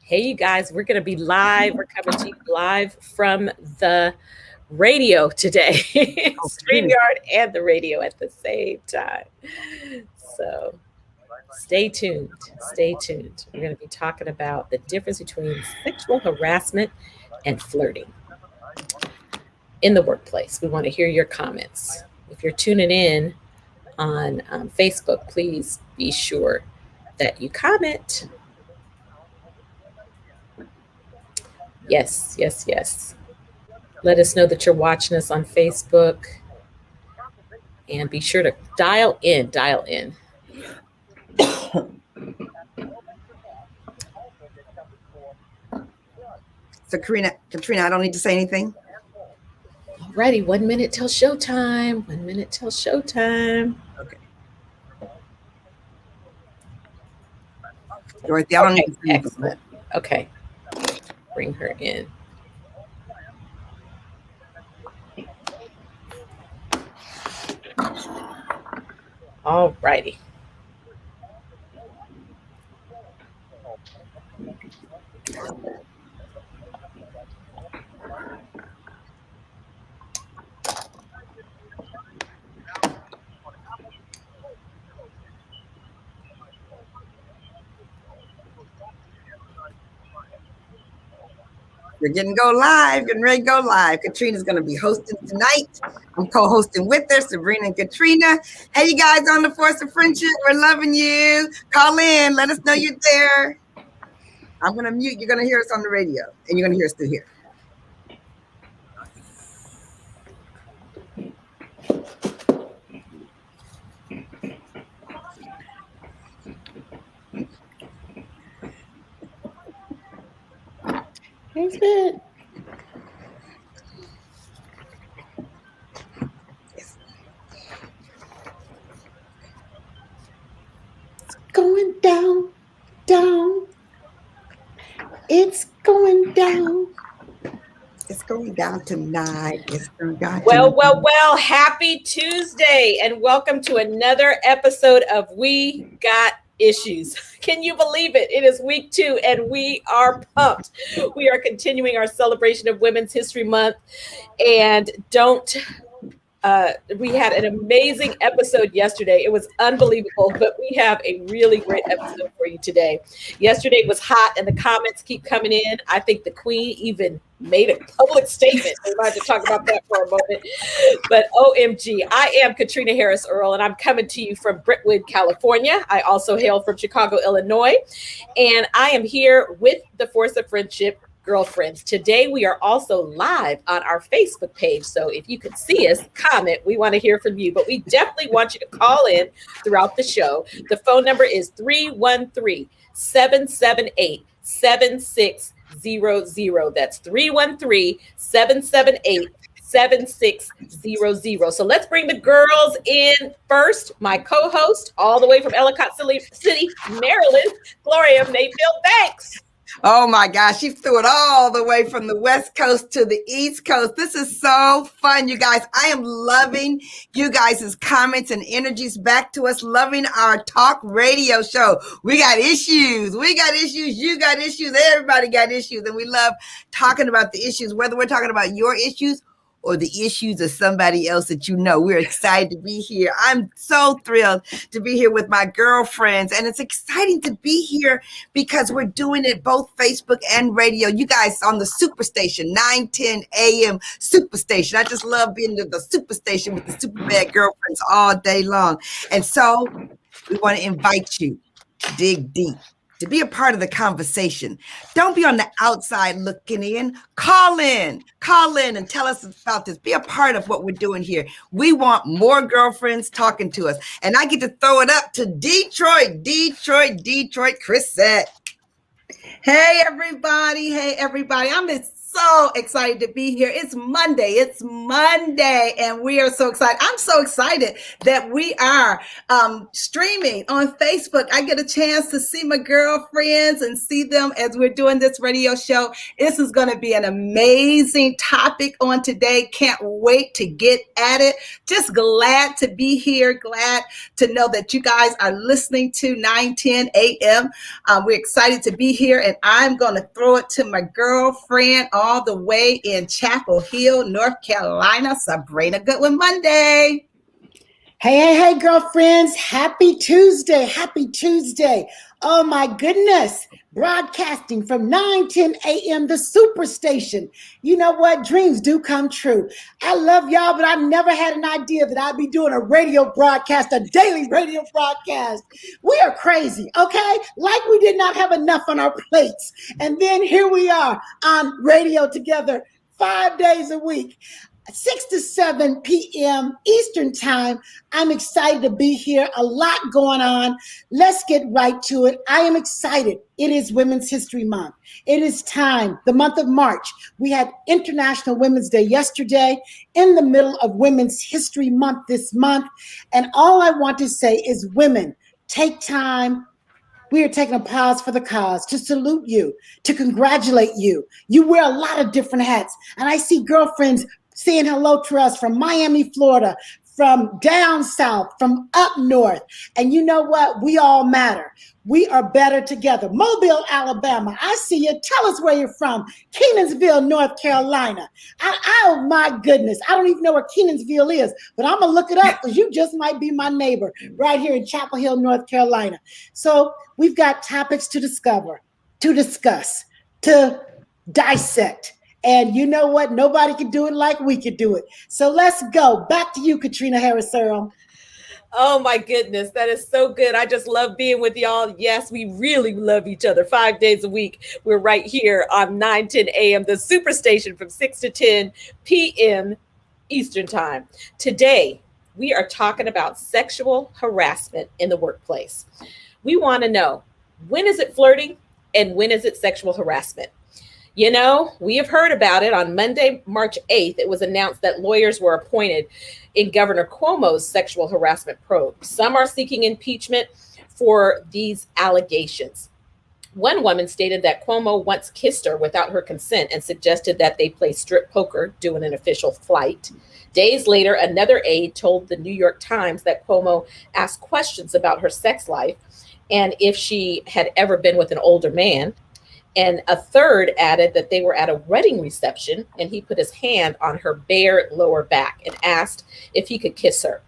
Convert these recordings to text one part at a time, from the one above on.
Hey, you guys, we're going to be live. We're coming to you live from the radio today. StreamYard and the radio at the same time. So stay tuned. Stay tuned. We're going to be talking about the difference between sexual harassment and flirting in the workplace. We want to hear your comments. If you're tuning in on Facebook, please be sure that you comment. Yes, yes, yes. Let us know that you're watching us on Facebook. And be sure to dial in. So Katrina, I don't need to say anything. Alrighty, 1 minute till showtime. Okay. Dorothy, I don't need to say Excellent. Okay. Bring her in. All righty. We're getting ready to go live. Katrina's going to be hosting tonight. I'm co-hosting with her, Sabrina and Katrina. Hey, you guys on the Force of Friendship. We're loving you. Call in. Let us know you're there. I'm going to mute. You're going to hear us on the radio, and you're going to hear us through here. Thanks, man. It's going down. It's going down. It's going down tonight. Well, happy Tuesday and welcome to another episode of We Got Issues. Can you believe it? It is week 2 and we are pumped. We are continuing our celebration of Women's History Month and we had an amazing episode yesterday. It was unbelievable, but we have a really great episode for you today. Yesterday was hot and the comments keep coming in. I think the Queen even made a public statement. We might have to talk about that for a moment. But OMG, I am Katrina Harris Earl, and I'm coming to you from Brentwood, California. I also hail from Chicago, Illinois. And I am here with the Force of Friendship girlfriends. Today, we are also live on our Facebook page. So if you can see us, comment. We want to hear from you, but we definitely want you to call in throughout the show. The phone number is 313-778-7600. That's 313-778-7600. So let's bring the girls in first. My co-host, all the way from Ellicott City, Maryland, Gloria Mayfield Banks. Oh my gosh, she threw it all the way from the West Coast to the East Coast. This is so fun, you guys. I am loving you guys' comments and energies back to us, loving our talk radio show. We got issues. You got issues. Everybody got issues. And we love talking about the issues, whether we're talking about your issues or the issues of somebody else that you know. We're excited to be here. I'm so thrilled to be here with my girlfriends. And it's exciting to be here because we're doing it both Facebook and radio. You guys on the SuperStation, 9:10 a.m. SuperStation. I just love being the SuperStation with the super bad girlfriends all day long. And so we want to invite you to dig deep, to be a part of the conversation. Don't be on the outside looking in. Call in and tell us about this. Be a part of what we're doing here. We want more girlfriends talking to us. And I get to throw it up to Detroit, Chrisette. Hey, everybody. I'm so excited to be here. It's Monday. It's Monday, and we are so excited. I'm so excited that we are streaming on Facebook. I get a chance to see my girlfriends and see them as we're doing this radio show. This is going to be an amazing topic on today. Can't wait to get at it. Just glad to be here. Glad to know that you guys are listening to 9:10 a.m. We're excited to be here, and I'm going to throw it to my girlfriend all the way in Chapel Hill, North Carolina, Sabrina Goodwin Monday. Hey, girlfriends. Happy Tuesday. Happy Tuesday. Oh, my goodness. Broadcasting from 9:10 a.m. the SuperStation. You know what? Dreams do come true. I love y'all, but I never had an idea that I'd be doing a radio broadcast, a daily radio broadcast. We are crazy, okay? Like we did not have enough on our plates. And then here we are on radio together 5 days a week. 6 to 7 p.m. Eastern time. I'm excited to be here. A lot going on. Let's get right to it. I am excited. It is Women's History Month. It is time, the month of March. We had International Women's Day yesterday, in the middle of Women's History Month this month. And all I want to say is, women, take time. We are taking a pause for the cause to salute you, to congratulate you. You wear a lot of different hats. And I see girlfriends saying hello to us from Miami, Florida, from down south, from up north. And you know what? We all matter. We are better together. Mobile, Alabama. I see you. Tell us where you're from. Kenansville, North Carolina. Oh, my goodness. I don't even know where Kenansville is, but I'm going to look it up because you just might be my neighbor right here in Chapel Hill, North Carolina. So we've got topics to discover, to discuss, to dissect. And you know what? Nobody can do it like we could do it. So let's go. Back to you, Katrina Harris-Earl. Oh my goodness, that is so good. I just love being with y'all. Yes, we really love each other 5 days a week. We're right here on 9:10 a.m., the SuperStation from 6 to 10 p.m. Eastern time. Today, we are talking about sexual harassment in the workplace. We want to know, when is it flirting and when is it sexual harassment? You know, we have heard about it. On Monday, March 8th, it was announced that lawyers were appointed in Governor Cuomo's sexual harassment probe. Some are seeking impeachment for these allegations. One woman stated that Cuomo once kissed her without her consent and suggested that they play strip poker during an official flight. Days later, another aide told the New York Times that Cuomo asked questions about her sex life and if she had ever been with an older man. And a third added that they were at a wedding reception and he put his hand on her bare lower back and asked if he could kiss her.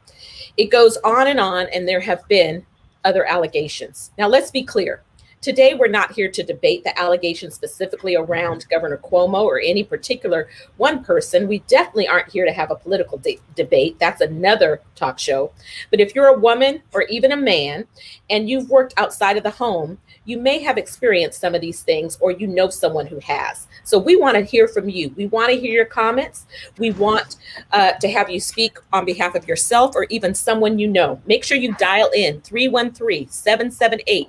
It goes on, and there have been other allegations. Now, let's be clear. Today, we're not here to debate the allegations specifically around Governor Cuomo or any particular one person. We definitely aren't here to have a political debate. That's another talk show. But if you're a woman or even a man and you've worked outside of the home, you may have experienced some of these things or you know someone who has. So we want to hear from you. We want to hear your comments. We want to have you speak on behalf of yourself or even someone you know. Make sure you dial in 313-778-7600.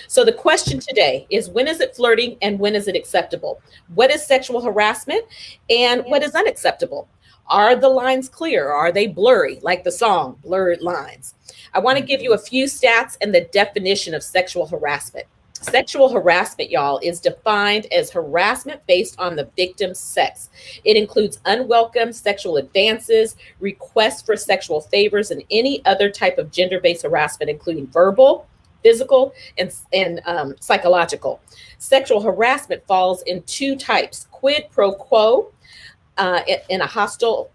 So the question today is, when is it flirting and when is it acceptable? What is sexual harassment and what is unacceptable? Are the lines clear? Are they blurry, like the song, Blurred Lines? I want to give you a few stats and the definition of sexual harassment. Sexual harassment, y'all, is defined as harassment based on the victim's sex. It includes unwelcome sexual advances, requests for sexual favors, and any other type of gender-based harassment, including verbal, physical, and psychological. Sexual harassment falls in two types: quid pro quo in a hostile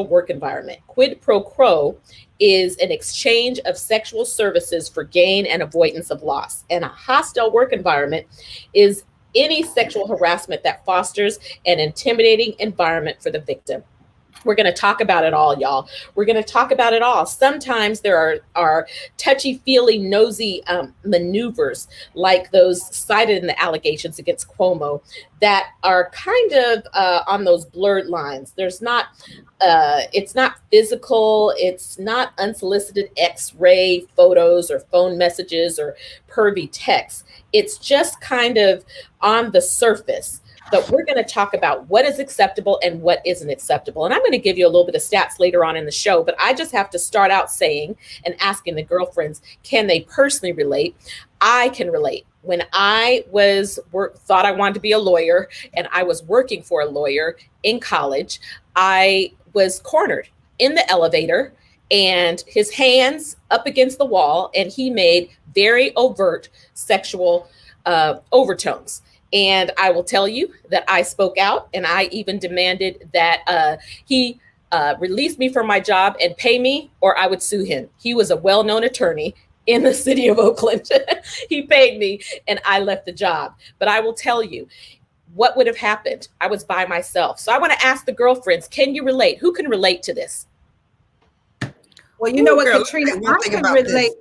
work environment. Quid pro quo is an exchange of sexual services for gain and avoidance of loss. And a hostile work environment is any sexual harassment that fosters an intimidating environment for the victim. We're going to talk about it all, y'all. We're going to talk about it all. Sometimes there are touchy-feely, nosy maneuvers like those cited in the allegations against Cuomo that are kind of on those blurred lines. There's not, it's not physical. It's not unsolicited X-ray photos or phone messages or pervy texts. It's just kind of on the surface. But we're going to talk about what is acceptable and what isn't acceptable. And I'm going to give you a little bit of stats later on in the show, but I just have to start out saying and asking the girlfriends, can they personally relate? I can relate. When I thought I wanted to be a lawyer and I was working for a lawyer in college, I was cornered in the elevator and his hands up against the wall, and he made very overt sexual overtones. And I will tell you that I spoke out, and I even demanded that he release me from my job and pay me, or I would sue him. He was a well-known attorney in the city of Oakland. He paid me, and I left the job. But I will tell you what would have happened. I was by myself. So I want to ask the girlfriends, can you relate? Who can relate to this? Well, you know what, Katrina, I can relate.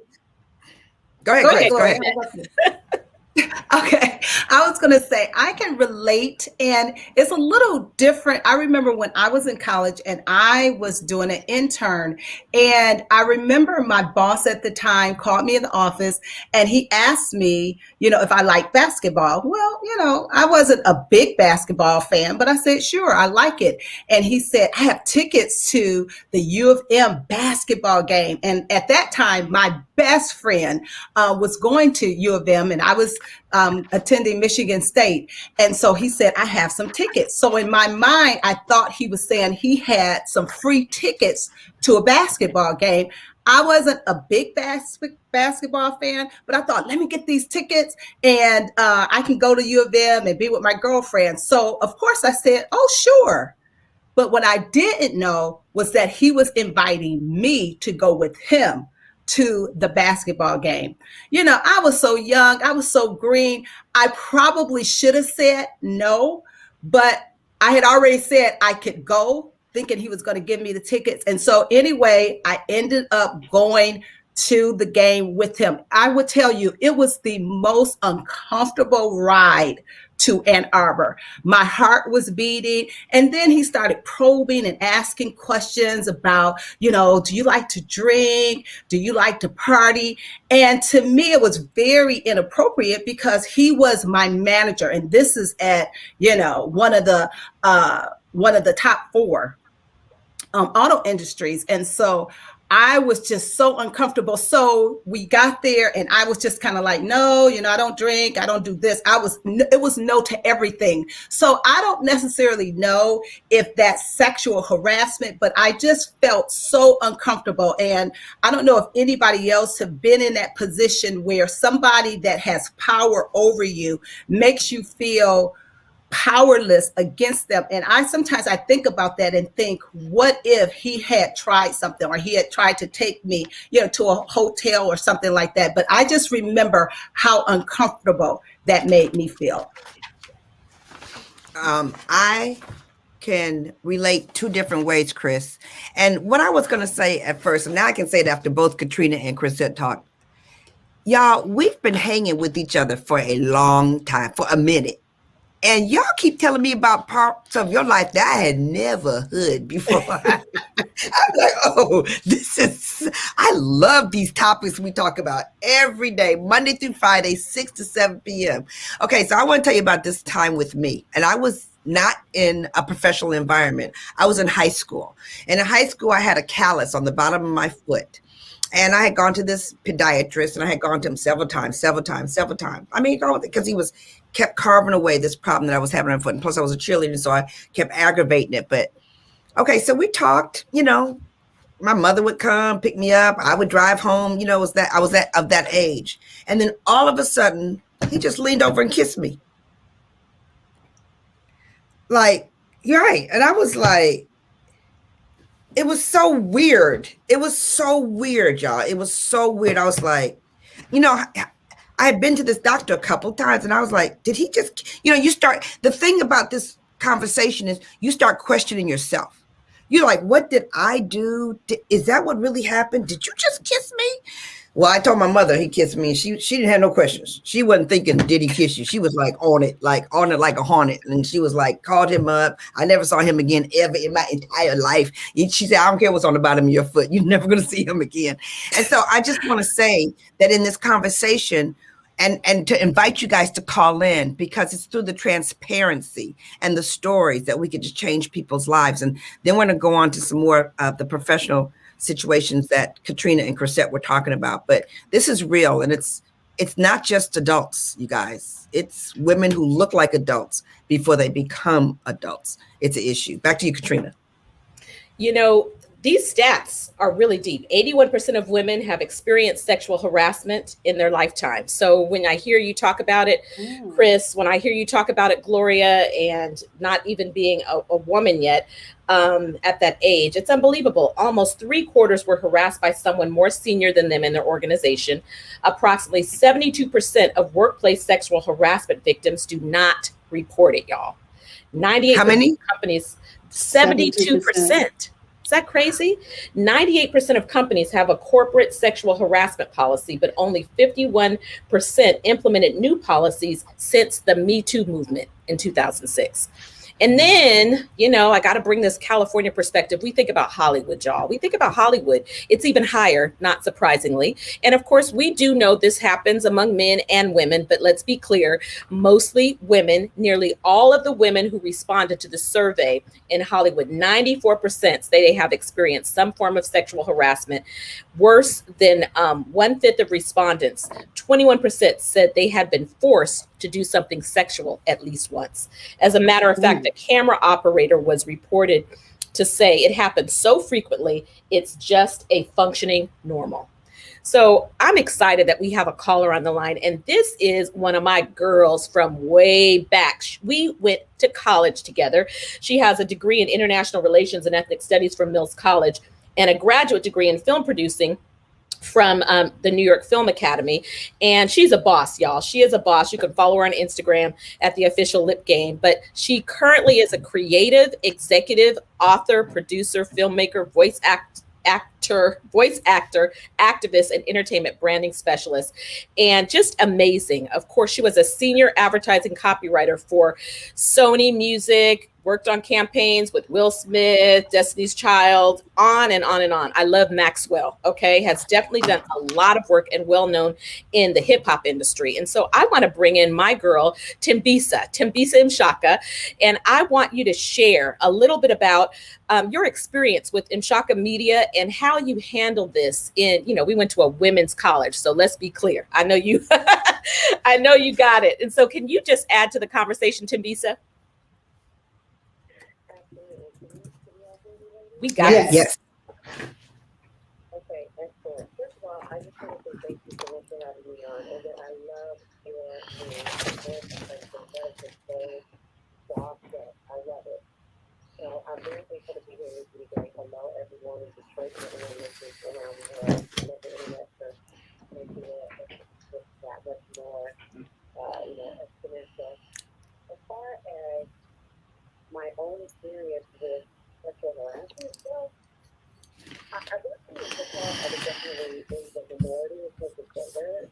Go ahead. Okay, I was going to say I can relate, and it's a little different. I remember when I was in college and I was doing an intern, and I remember my boss at the time called me in the office and he asked me, if I like basketball. Well, I wasn't a big basketball fan, but I said, sure, I like it. And he said, I have tickets to the U of M basketball game. And at that time, my best friend was going to U of M, and I was attending Michigan State. And so he said, I have some tickets. So in my mind, I thought he was saying he had some free tickets to a basketball game. I wasn't a big basketball fan, but I thought, let me get these tickets and I can go to U of M and be with my girlfriend. So of course I said, oh, sure. But what I didn't know was that he was inviting me to go with him to the basketball game. I was so young. I was so green. I probably should have said no, but I had already said I could go, thinking he was going to give me the tickets. And so anyway, I ended up going to the game with him. I would tell you, it was the most uncomfortable ride to Ann Arbor. My heart was beating. And then he started probing and asking questions about, do you like to drink? Do you like to party? And to me, it was very inappropriate because he was my manager. And this is at, one of the top 4 auto industries. And so I was just so uncomfortable. So we got there and I was just kind of like, no, I don't drink. I don't do this. It was no to everything. So I don't necessarily know if that's sexual harassment, but I just felt so uncomfortable. And I don't know if anybody else have been in that position where somebody that has power over you makes you feel powerless against them. And sometimes I think about that and think, what if he had tried something, or he had tried to take me, to a hotel or something like that. But I just remember how uncomfortable that made me feel. I can relate 2 different ways, Chris. And what I was going to say at first, and now I can say it after both Katrina and Chris had talked. Y'all, we've been hanging with each other for a long time, for a minute. And y'all keep telling me about parts of your life that I had never heard before. I'm like, oh, I love these topics we talk about every day, Monday through Friday, 6 to 7 p.m. Okay, so I want to tell you about this time with me. And I was not in a professional environment. I was in high school. And in high school, I had a callus on the bottom of my foot. And I had gone to this podiatrist, and I had gone to him several times. I mean, because he kept carving away this problem that I was having on my foot. And plus I was a cheerleader, so I kept aggravating it. But okay, so we talked, my mother would come pick me up. I would drive home, I was of that age. And then all of a sudden he just leaned over and kissed me. Like, you're right. And I was like, it was so weird. It was so weird, y'all. It was so weird. I was like, I had been to this doctor a couple of times, and I was like, did he just, the thing about this conversation is you start questioning yourself. You're like, what did I do? Is that what really happened? Did you just kiss me? Well, I told my mother he kissed me, and she didn't have no questions. She wasn't thinking, did he kiss you? She was like on it like a hornet. And she was like, called him up. I never saw him again ever in my entire life. She said, I don't care what's on the bottom of your foot. You're never going to see him again. And so I just want to say that in this conversation, and to invite you guys to call in, because it's through the transparency and the stories that we can just change people's lives. And then we're going to go on to some more of the professional situations that Katrina and Chrisette were talking about. But this is real, and it's not just adults, you guys. It's women who look like adults before they become adults. It's an issue. Back to you, Katrina. You know, these stats are really deep. 81% of women have experienced sexual harassment in their lifetime. So when I hear you talk about it, Chris, when I hear you talk about it, Gloria, and not even being a woman yet at that age, it's unbelievable. Almost 3/4 were harassed by someone more senior than them in their organization. Approximately 72% of workplace sexual harassment victims do not report it, y'all. 98% How many? of companies, 72%. Is that crazy? 98% of companies have a corporate sexual harassment policy, but only 51% implemented new policies since the Me Too movement in 2006. And then, you know, I got to bring this California perspective. We think about Hollywood, y'all. We think about Hollywood. It's even higher, not surprisingly. And of course, we do know this happens among men and women, but let's be clear, mostly women. Nearly all of the women who responded to the survey in Hollywood, 94% say they have experienced some form of sexual harassment. Worse than 1/5 of respondents, 21% said they had been forced to do something sexual at least once. As a matter of fact, the camera operator was reported to say it happens so frequently, it's just a functioning normal. So I'm excited that we have a caller on the line, and this is one of my girls from way back. We went to college together. She has a degree in international relations and ethnic studies from Mills College and a graduate degree in film producing from the New York Film Academy. And she's a boss, y'all. She is a boss. You can follow her on Instagram at the official Lip Game. But she currently is a creative, executive, author, producer, filmmaker, voice actor, activist, and entertainment branding specialist. And just amazing. Of course, she was a senior advertising copywriter for Sony Music, worked on campaigns with Will Smith, Destiny's Child, on and on and on. I love Maxwell, okay? Has definitely done a lot of work and well-known in the hip hop industry. And so I want to bring in my girl, Timbisa Mshaka, and I want you to share a little bit about your experience with Mshaka Media and how you handled this in, you know, we went to a women's college, so let's be clear. I know you, I know you got it. And so can you just add to the conversation, Timbisa? We got it. Yes. Okay, excellent. First of all, I just want to say thank you so much for having me on, and that I love your that is a very process. I love it. So I'm very thankful to be here with you today. Hello, everyone in Detroit, and everyone listening around the world. I love the internet for making it just that much more, exponential. As far as my own experience with sexual harassment, well, I would definitely in the minority in terms of gender,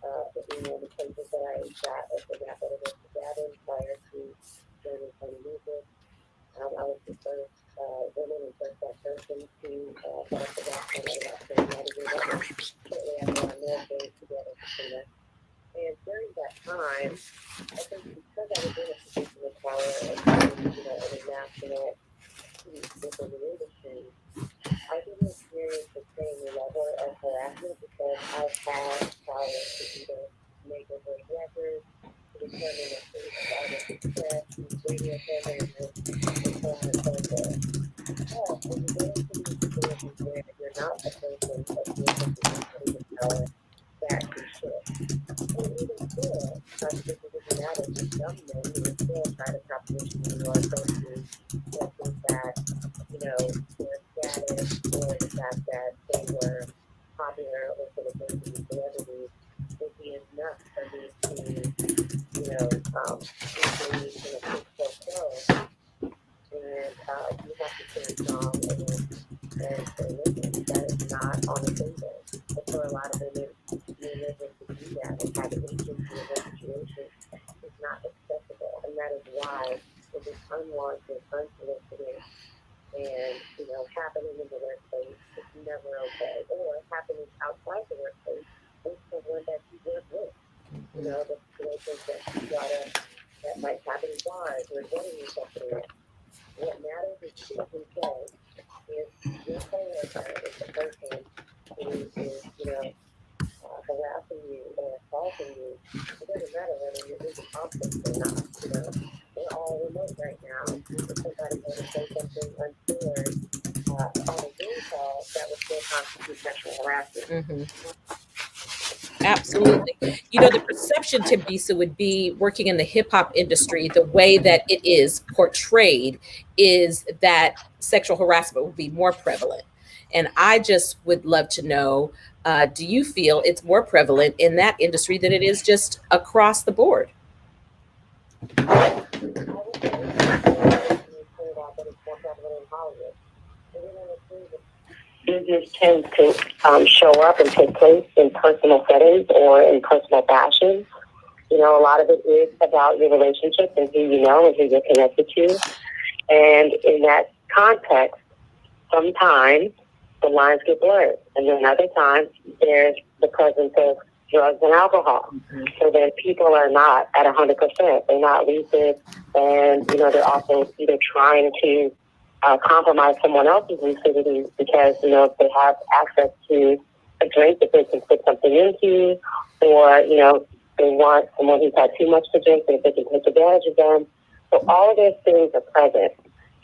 in the places that I got as a rapper gathered prior to joining Sony Music. I was the first woman and first black person to set up the Black Sony magazine shortly after I married together. And during that time, I think because I was in a position of power and in a national within the industry, I didn't experience the same level of harassment because I had power to either make or break records, to determine if it was success, radio programs, and so on and so forth. But when you get into these situations where you're not a person but you're putting the power, that can shift. And even still, this is an addict to some men who still try to competition or go through questions that, their status or the fact that they were popular or sort of maybe celebrities would be enough for me to, engage in a quick show. And you have to stay strong and okay, or happening outside the workplace with someone that you work with. You know, the situations that might happen in bars or getting you something. What matters is who you say is your coworker is the person who is, harassing you or assaulting you. It doesn't matter whether you're in the office or not. We're all remote right now. If somebody were to say something untoward on a Zoom call, that would still constitute sexual harassment. Mm-hmm. Absolutely. The perception, Timbisa, would be working in the hip hop industry, the way that it is portrayed is that sexual harassment will be more prevalent. And I just would love to know, do you feel it's more prevalent in that industry than it is just across the board? Business tends to show up and take place in personal settings or in personal fashion. A lot of it is about your relationship and who you know and who you're connected to. And in that context, sometimes the lines get blurred. And then other times there's the presence of drugs and alcohol. Mm-hmm. So then people are not at 100%. They're not lucid. And, they're also either trying to compromise someone else's lucidity because, if they have access to a drink that they can put something into, or, they want someone who's had too much to drink and if they can take advantage of them. So all of those things are present.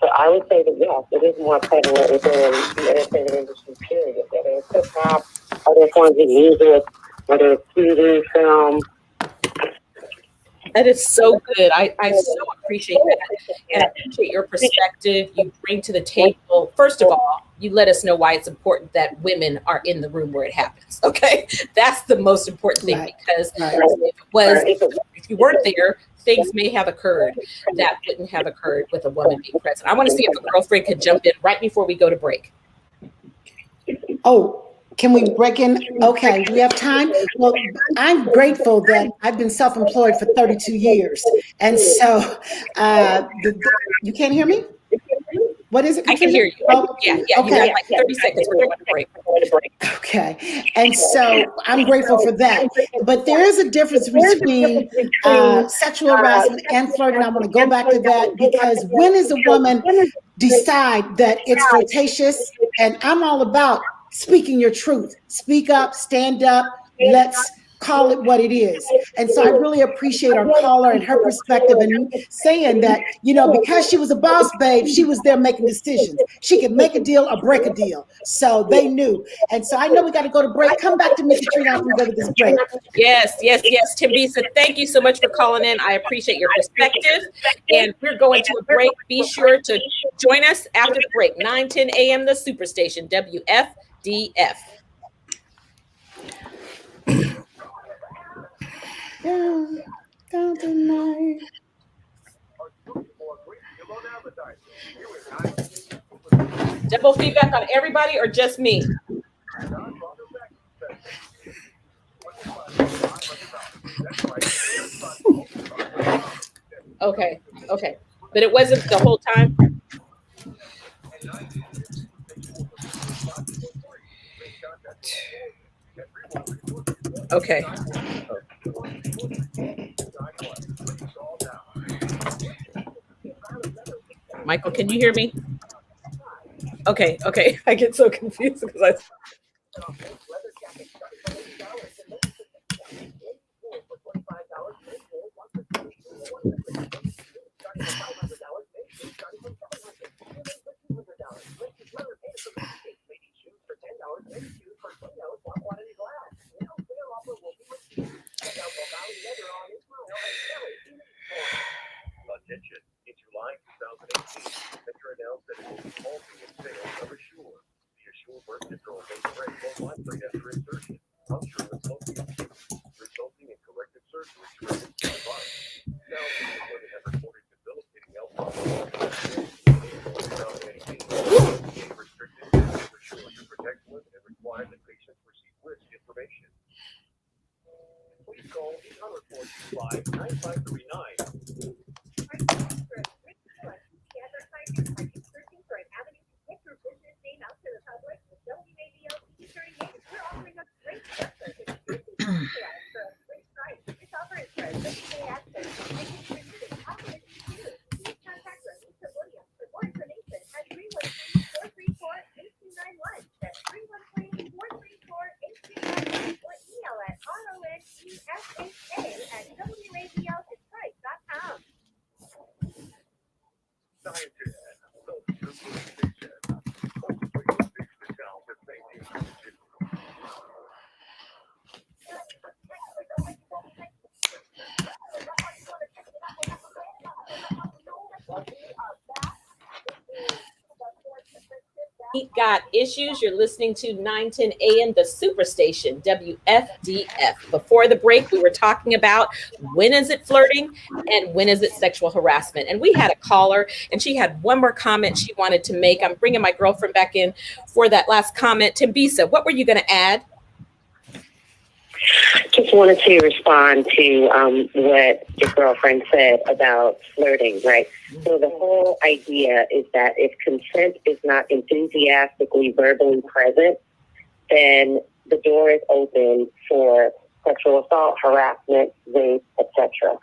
So I would say that, yes, it is more prevalent within the entertainment industry, period. Whether it's hip-hop, other forms of music, whether it's TV, film. That is so good. I so appreciate that. And I appreciate your perspective you bring to the table. First of all, you let us know why it's important that women are in the room where it happens. Okay. That's the most important thing, right. Because if you weren't there, things may have occurred that wouldn't have occurred with a woman being present. I want to see if a girlfriend could jump in right before we go to break. Oh, can we break in? Okay, do we have time? Well, I'm grateful that I've been self-employed for 32 years. And so you can't hear me? What is it, Katrina? I can hear you. Oh, yeah. Okay. You got like 30 seconds. We're going to break. Okay. And so I'm grateful for that. But there is a difference between sexual harassment and flirting. I want to go back to that because when is a woman decide that it's flirtatious? And I'm all about speaking your truth. Speak up, stand up, let's call it what it is. And so I really appreciate our caller and her perspective and saying that, because she was a boss babe, she was there making decisions. She could make a deal or break a deal. So they knew. And so I know we got to go to break. Come back to me, Katrina, after we go to this break. Yes. Timbisa, thank you so much for calling in. I appreciate your perspective. And we're going to a break. Be sure to join us after the break. 9:10 a.m. the Superstation, WFDF. Down tonight. Double feedback on everybody or just me? Okay. But it wasn't the whole time? Okay. Michael, can you hear me? Okay. I get so confused because I. Attention, in July 2018, Metro announced that it will be halting its sales of Assure. The Assure birth control may prevent vibrate after insertion, puncture with fallopian tubes, resulting in corrective surgery to remove the device. Thousands of women have reported debilitating health problems. FDA restricted use of Assure to protect women and required that patients receive risk information. Please call 800-425-9539. Advertising, are you searching for an avenue to get your business name out to the public? WABL That's 313-434-8311 or email at ronesa@wradiodetroit.com. Scientists, SuperStation. Ultimately, fix the child that they need to do. Got issues. You're listening to 910 AM, the Superstation, WFDF. Before the break, we were talking about when is it flirting and when is it sexual harassment. And we had a caller, and she had one more comment she wanted to make. I'm bringing my girlfriend back in for that last comment. Timbisa, what were you going to add? Just wanted to respond to what your girlfriend said about flirting, right? So the whole idea is that if consent is not enthusiastically verbally present, then the door is open for sexual assault, harassment, rape, etc.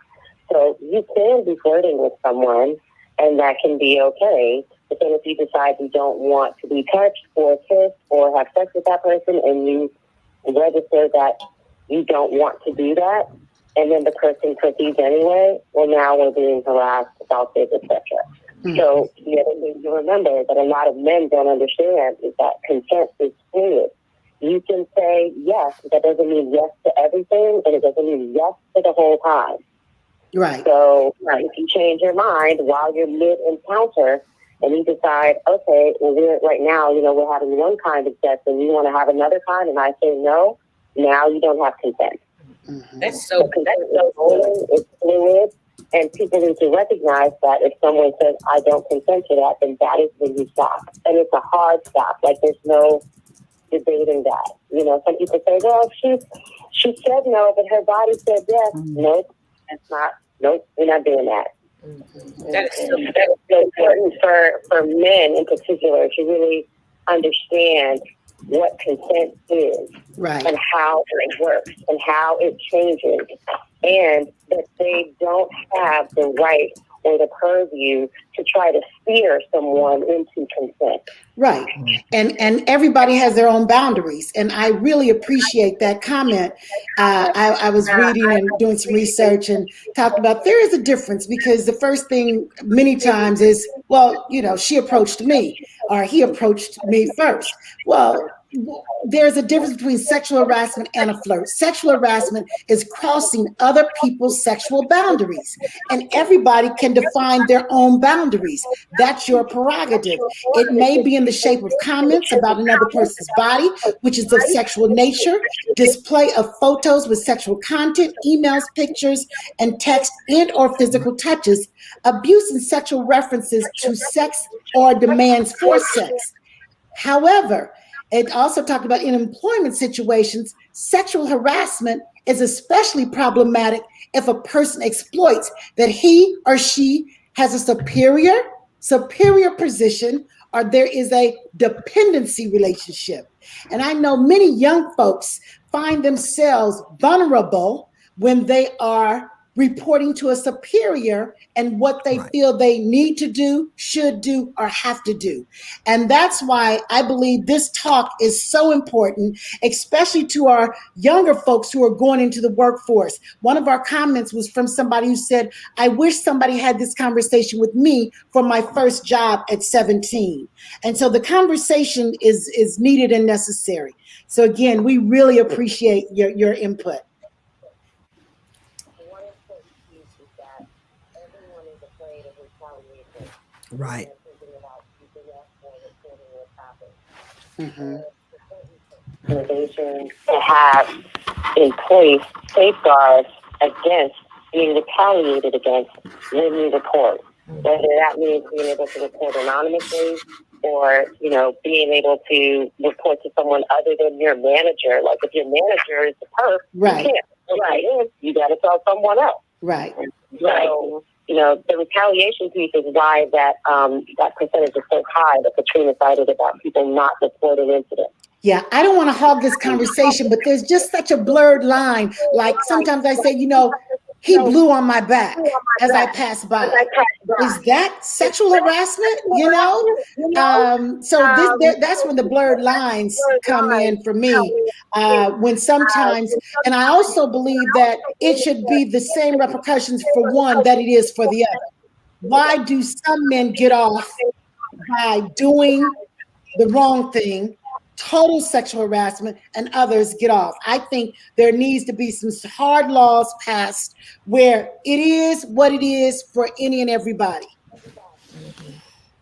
So you can be flirting with someone, and that can be okay. But then if you decide you don't want to be touched or kissed or have sex with that person, and you register that you don't want to do that, and then the person proceeds anyway, well, now we're being harassed about this, etc. Mm-hmm. So the other thing to remember that a lot of men don't understand is that consent is fluid. You can say yes, but that doesn't mean yes to everything, and it doesn't mean yes to the whole time. Right. So if you change your mind while you're mid-encounter and you decide, okay, well, right now, we're having one kind of sex and you want to have another kind, and I say no, now you don't have consent. Mm-hmm. That's so cool. It's fluid, and people need to recognize that if someone says, I don't consent to that, then that is when you stop. And it's a hard stop. Like, there's no debating that. Some people say, well, she said no, but her body said yes. Mm-hmm. Nope, that's not. Nope, we're not doing that. Mm-hmm. That's so important for men in particular to really understand what consent is, right, and how it works and how it changes, and that they don't have the right or the purview to try to steer someone into consent. Right. And everybody has their own boundaries. And I really appreciate that comment. I was reading and doing some research and talked about there is a difference, because the first thing many times is, well, she approached me or he approached me first. Well, there's a difference between sexual harassment and a flirt. Sexual harassment is crossing other people's sexual boundaries, and everybody can define their own boundaries. That's your prerogative. It may be in the shape of comments about another person's body, which is of sexual nature, display of photos with sexual content, emails, pictures, and text and or physical touches, abuse and sexual references to sex or demands for sex. However, it also talked about in employment situations, sexual harassment is especially problematic if a person exploits that he or she has a superior position, or there is a dependency relationship. And I know many young folks find themselves vulnerable when they are reporting to a superior and what they feel they need to do, should do, or have to do. And that's why I believe this talk is so important, especially to our younger folks who are going into the workforce. One of our comments was from somebody who said, I wish somebody had this conversation with me for my first job at 17. And so the conversation is needed and necessary. So again, we really appreciate your input. Right. Mm-hmm. Organization to have in place safeguards against being retaliated against when you report. Whether that means being able to report anonymously or, being able to report to someone other than your manager. Like if your manager is the perp, right, you can't. Right. You got to tell someone else. Right. So, the retaliation piece is why that percentage is so high that Katrina cited about people not reporting incidents. Yeah, I don't want to hog this conversation, but there's just such a blurred line. Like sometimes I say, he blew on my back as I passed by. Is that sexual harassment? So that's when the blurred lines come in for me. When sometimes, and I also believe that it should be the same repercussions for one that it is for the other. Why do some men get off by doing the wrong thing, total sexual harassment, and others get off? I think there needs to be some hard laws passed where it is what it is for any and everybody.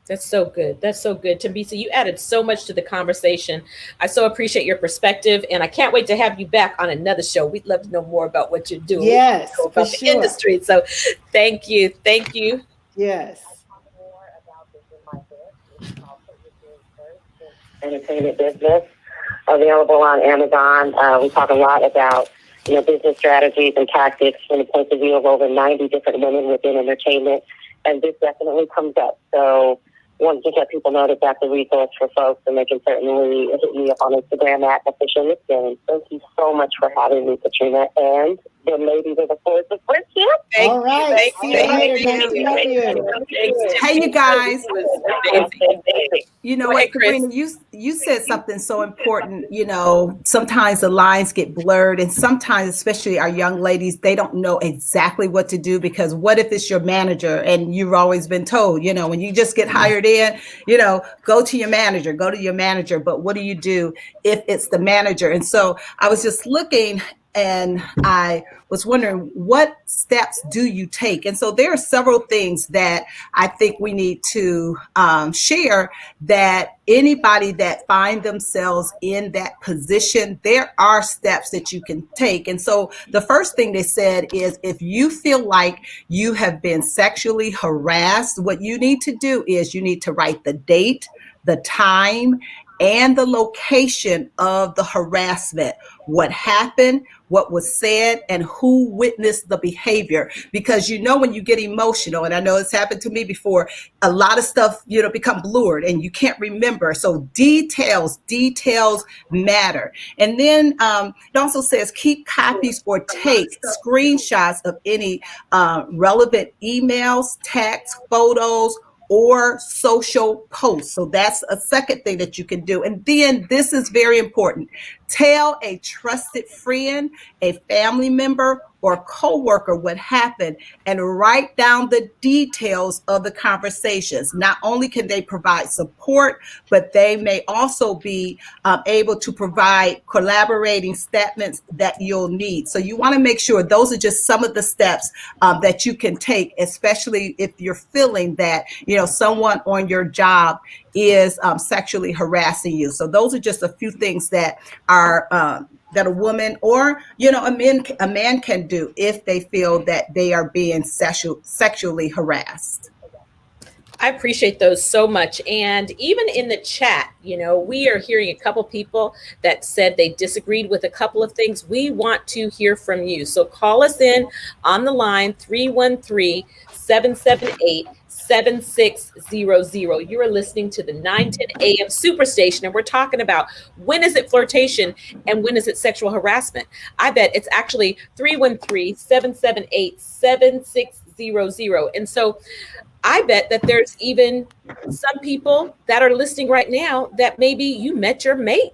That's so good. That's so good. Tambisa, you added so much to the conversation. I so appreciate your perspective, and I can't wait to have you back on another show. We'd love to know more about what you're doing. Yes, about the industry. So thank you. Thank you. Yes. Entertainment business available on Amazon. We talk a lot about business strategies and tactics from the point of view of over 90 different women within entertainment, and this definitely comes up. So wanted to let people know that that's a resource for folks, and they can certainly hit me up on Instagram at Official Listing. Thank you so much for having me, Katrina, and the ladies of the Force of Friendship. All right. See you later. Nice to meet you. Hey, you guys. You know Go ahead, what, Sabrina, you said something so important. Sometimes the lines get blurred, and sometimes, especially our young ladies, they don't know exactly what to do, because what if it's your manager and you've always been told, when you just get hired in, go to your manager. But what do you do if it's the manager? And so I was just looking, and I was wondering, what steps do you take? And so there are several things that I think we need to share, that anybody that find themselves in that position, there are steps that you can take. And so the first thing they said is, if you feel like you have been sexually harassed, what you need to do is you need to write the date, the time, and the location of the harassment, what happened, what was said, and who witnessed the behavior. Because when you get emotional, and I know it's happened to me before, a lot of stuff, become blurred and you can't remember. So details matter. And then it also says, keep copies or take screenshots of any relevant emails, texts, photos, or social posts. So that's a second thing that you can do. And then this is very important. Tell a trusted friend, a family member, or coworker what happened, and write down the details of the conversations. Not only can they provide support, but they may also be able to provide collaborating statements that you'll need. So you want to make sure those are just some of the steps that you can take, especially if you're feeling that someone on your job is sexually harassing you. So those are just a few things that are that a woman or a man can do if they feel that they are being sexually harassed. I appreciate those so much. And even in the chat, we are hearing a couple people that said they disagreed with a couple of things. We want to hear from you. So call us in on the line 313-778-7600. You are listening to the 910 AM Superstation, and we're talking about, when is it flirtation and when is it sexual harassment? I bet it's actually 313-778-7600. And so I bet that there's even some people that are listening right now that maybe you met your mate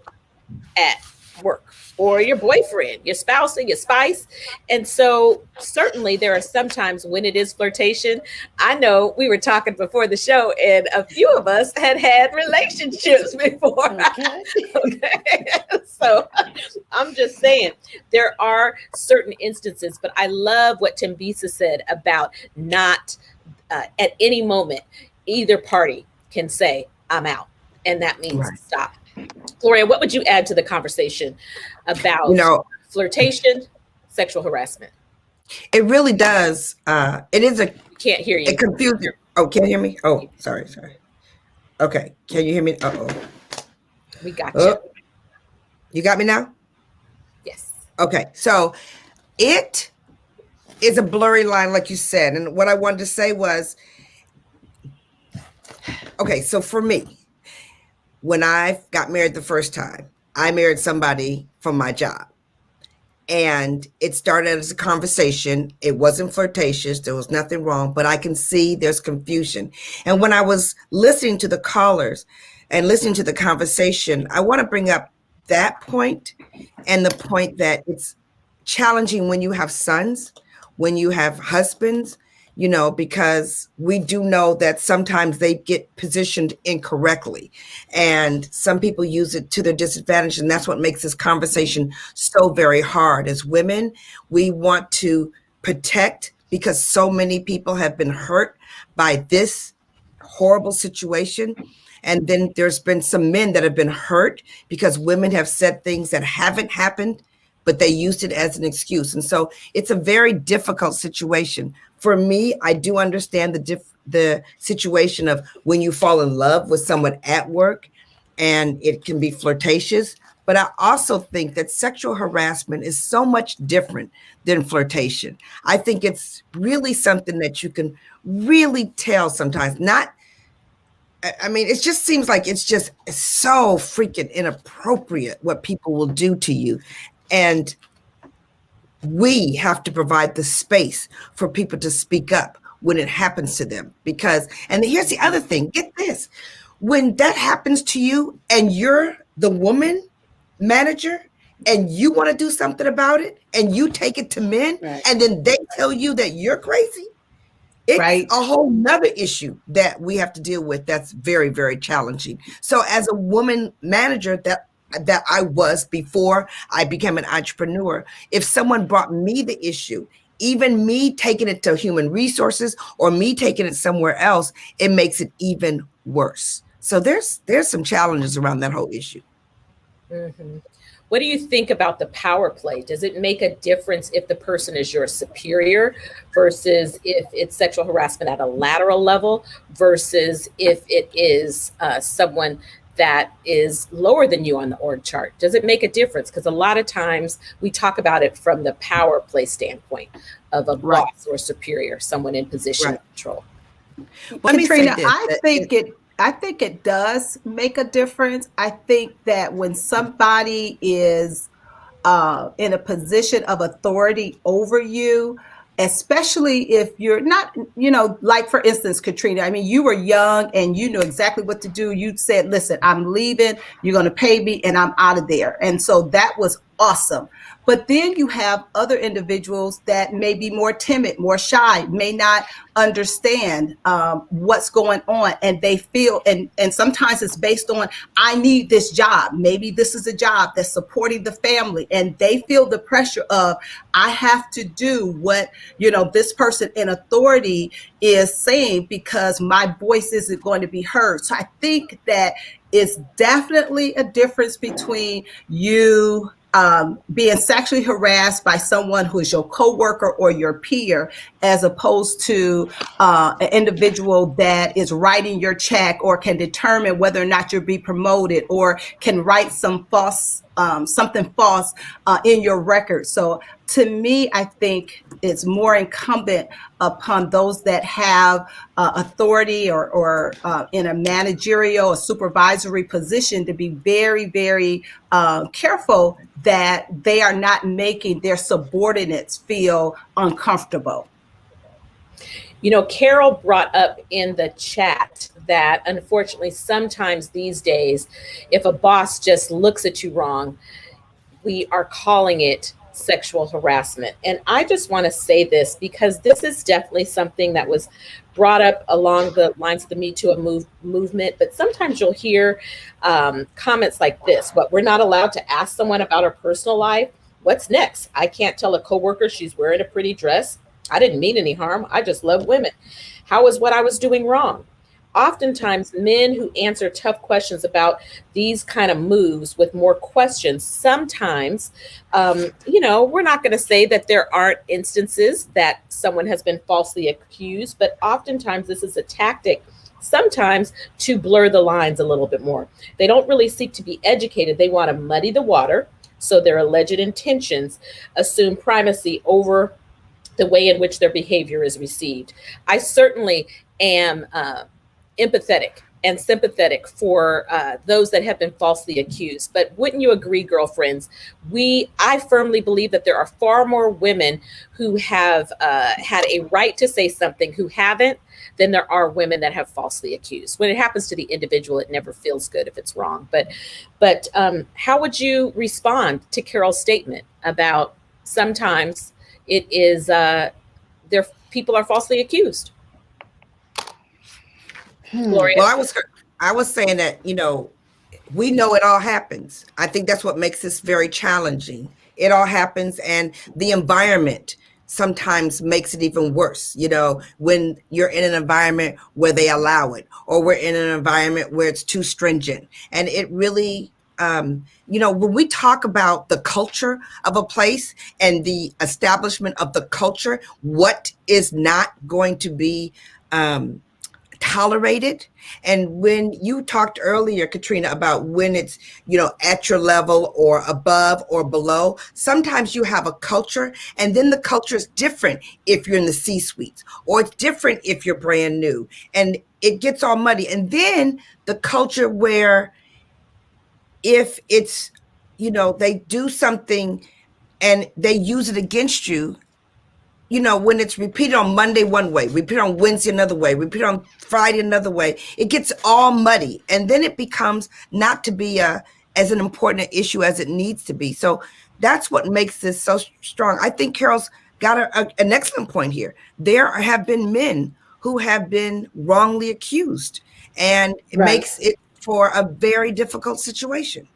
at work, or your boyfriend, your spouse, or your spice. And so certainly there are some times when it is flirtation. I know we were talking before the show, and a few of us had relationships before. Okay. So I'm just saying there are certain instances, but I love what Tambisa said about not at any moment, either party can say, I'm out. And that means stop. Gloria, what would you add to the conversation about flirtation, sexual harassment? It really does. It is Can't hear you. It confuses. Oh, can you hear me? Oh, sorry. Okay. Can you hear me? Uh-oh. We got you. You got me now? Yes. Okay. So it is a blurry line, like you said. And what I wanted to say was, okay, so for me, when I got married the first time, I married somebody from my job. And it started as a conversation. It wasn't flirtatious. There was nothing wrong, but I can see there's confusion. And when I was listening to the callers and listening to the conversation, I want to bring up that point and the point that it's challenging when you have sons, when you have husbands, because we do know that sometimes they get positioned incorrectly and some people use it to their disadvantage. And that's what makes this conversation so very hard. As women, we want to protect because so many people have been hurt by this horrible situation. And then there's been some men that have been hurt because women have said things that haven't happened, but they used it as an excuse. And so it's a very difficult situation. For me, I do understand the situation of when you fall in love with someone at work and it can be flirtatious. But I also think that sexual harassment is so much different than flirtation. I think it's really something that you can really tell sometimes. It just seems like it's so freaking inappropriate what people will do to you. And we have to provide the space for people to speak up when it happens to them. And here's the other thing, get this. When that happens to you and you're the woman manager and you want to do something about it and you take it to men, right, and then they tell you that you're crazy, it's right, a whole nother issue that we have to deal with. That's very, very challenging. So as a woman manager that I was before I became an entrepreneur, if someone brought me the issue, even me taking it to human resources or me taking it somewhere else, it makes it even worse. So there's some challenges around that whole issue. Mm-hmm. What do you think about the power play? Does it make a difference if the person is your superior versus if it's sexual harassment at a lateral level versus if it is someone that is lower than you on the org chart? Does it make a difference? Because a lot of times we talk about it from the power play standpoint of a boss or superior, someone in position of control. Well, Katrina, I think it does make a difference. I think that when somebody is in a position of authority over you, especially if you're not, like for instance, Katrina, you were young and you knew exactly what to do. You said, listen, I'm leaving, you're going to pay me and I'm out of there. And so that was awesome. But then you have other individuals that may be more timid, more shy, may not understand what's going on. And they feel, and sometimes it's based on, I need this job. Maybe this is a job that's supporting the family. And they feel the pressure of, I have to do what, this person in authority is saying because my voice isn't going to be heard. So I think that it's definitely a difference between you being sexually harassed by someone who is your coworker or your peer, as opposed to an individual that is writing your check or can determine whether or not you'll be promoted or can write something false in your record. So to me, I think it's more incumbent upon those that have authority or in a managerial or supervisory position to be very, very careful that they are not making their subordinates feel uncomfortable. Carol brought up in the chat that unfortunately sometimes these days, if a boss just looks at you wrong, we are calling it sexual harassment. And I just want to say this because this is definitely something that was brought up along the lines of the Me Too movement. But sometimes you'll hear comments like this, but we're not allowed to ask someone about her personal life. What's next? I can't tell a coworker she's wearing a pretty dress. I didn't mean any harm. I just love women. How is what I was doing wrong? Oftentimes, men who answer tough questions about these kind of moves with more questions, sometimes, we're not going to say that there aren't instances that someone has been falsely accused, but oftentimes this is a tactic, sometimes to blur the lines a little bit more. They don't really seek to be educated. They want to muddy the water, so their alleged intentions assume primacy over the way in which their behavior is received. I certainly am empathetic and sympathetic for those that have been falsely accused. But wouldn't you agree, girlfriends? I firmly believe that there are far more women who have had a right to say something who haven't than there are women that have falsely accused. When it happens to the individual, it never feels good if it's wrong. But how would you respond to Carol's statement about sometimes it is people are falsely accused? Gloria? Well, I was saying that, we know it all happens. I think that's what makes this very challenging. It all happens, and the environment sometimes makes it even worse. When you're in an environment where they allow it, or we're in an environment where it's too stringent. And it really, when we talk about the culture of a place and the establishment of the culture, what is not going to be tolerated. And when you talked earlier, Katrina, about when it's, at your level or above or below, sometimes you have a culture, and then the culture is different if you're in the C-suites, or it's different if you're brand new, and it gets all muddy. And then the culture where if it's, they do something and they use it against you, when it's repeated on Monday one way, repeated on Wednesday another way, repeated on Friday another way, it gets all muddy. And then it becomes not to be as an important issue as it needs to be. So that's what makes this so strong. I think Carol's got an excellent point here. There have been men who have been wrongly accused, and it makes it for a very difficult situation.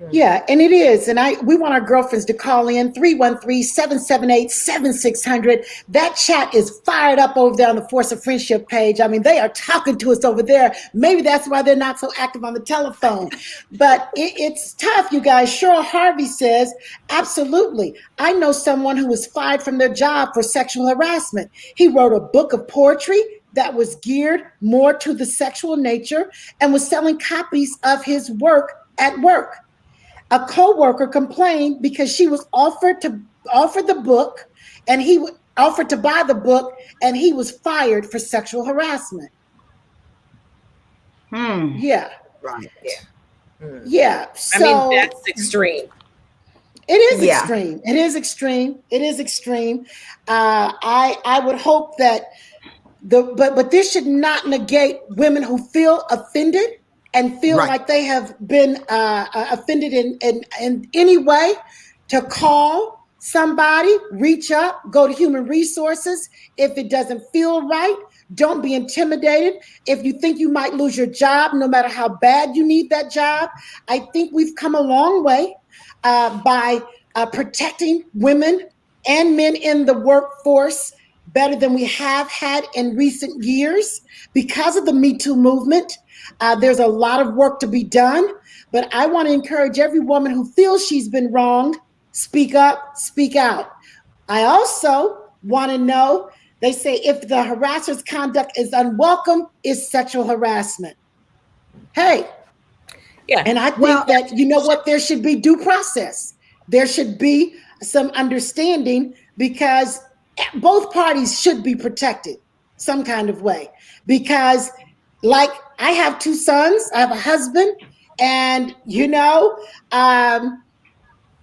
Yeah, and it is. And we want our girlfriends to call in 313-778-7600. That chat is fired up over there on the Force of Friendship page. I mean, they are talking to us over there. Maybe that's why they're not so active on the telephone. But it's tough, you guys. Cheryl Harvey says, absolutely. I know someone who was fired from their job for sexual harassment. He wrote a book of poetry that was geared more to the sexual nature and was selling copies of his work at work. A coworker complained because she was offered the book, and he offered to buy the book, and he was fired for sexual harassment. Yeah. Right. Yeah. So, I mean, that's extreme. It is extreme. It is extreme. It is extreme. I would hope that but this should not negate women who feel offended and feel like they have been offended in any way, to call somebody, reach up, go to human resources. If it doesn't feel right, don't be intimidated. If you think you might lose your job, no matter how bad you need that job, I think we've come a long way by protecting women and men in the workforce better than we have had in recent years because of the Me Too movement. There's a lot of work to be done, but I want to encourage every woman who feels she's been wronged, speak up, speak out. I also want to know, they say if the harasser's conduct is unwelcome, it's sexual harassment. Hey. Yeah. And I think that, you know what, there should be due process. There should be some understanding, because both parties should be protected some kind of way. Because like, I have 2 sons, I have a husband, and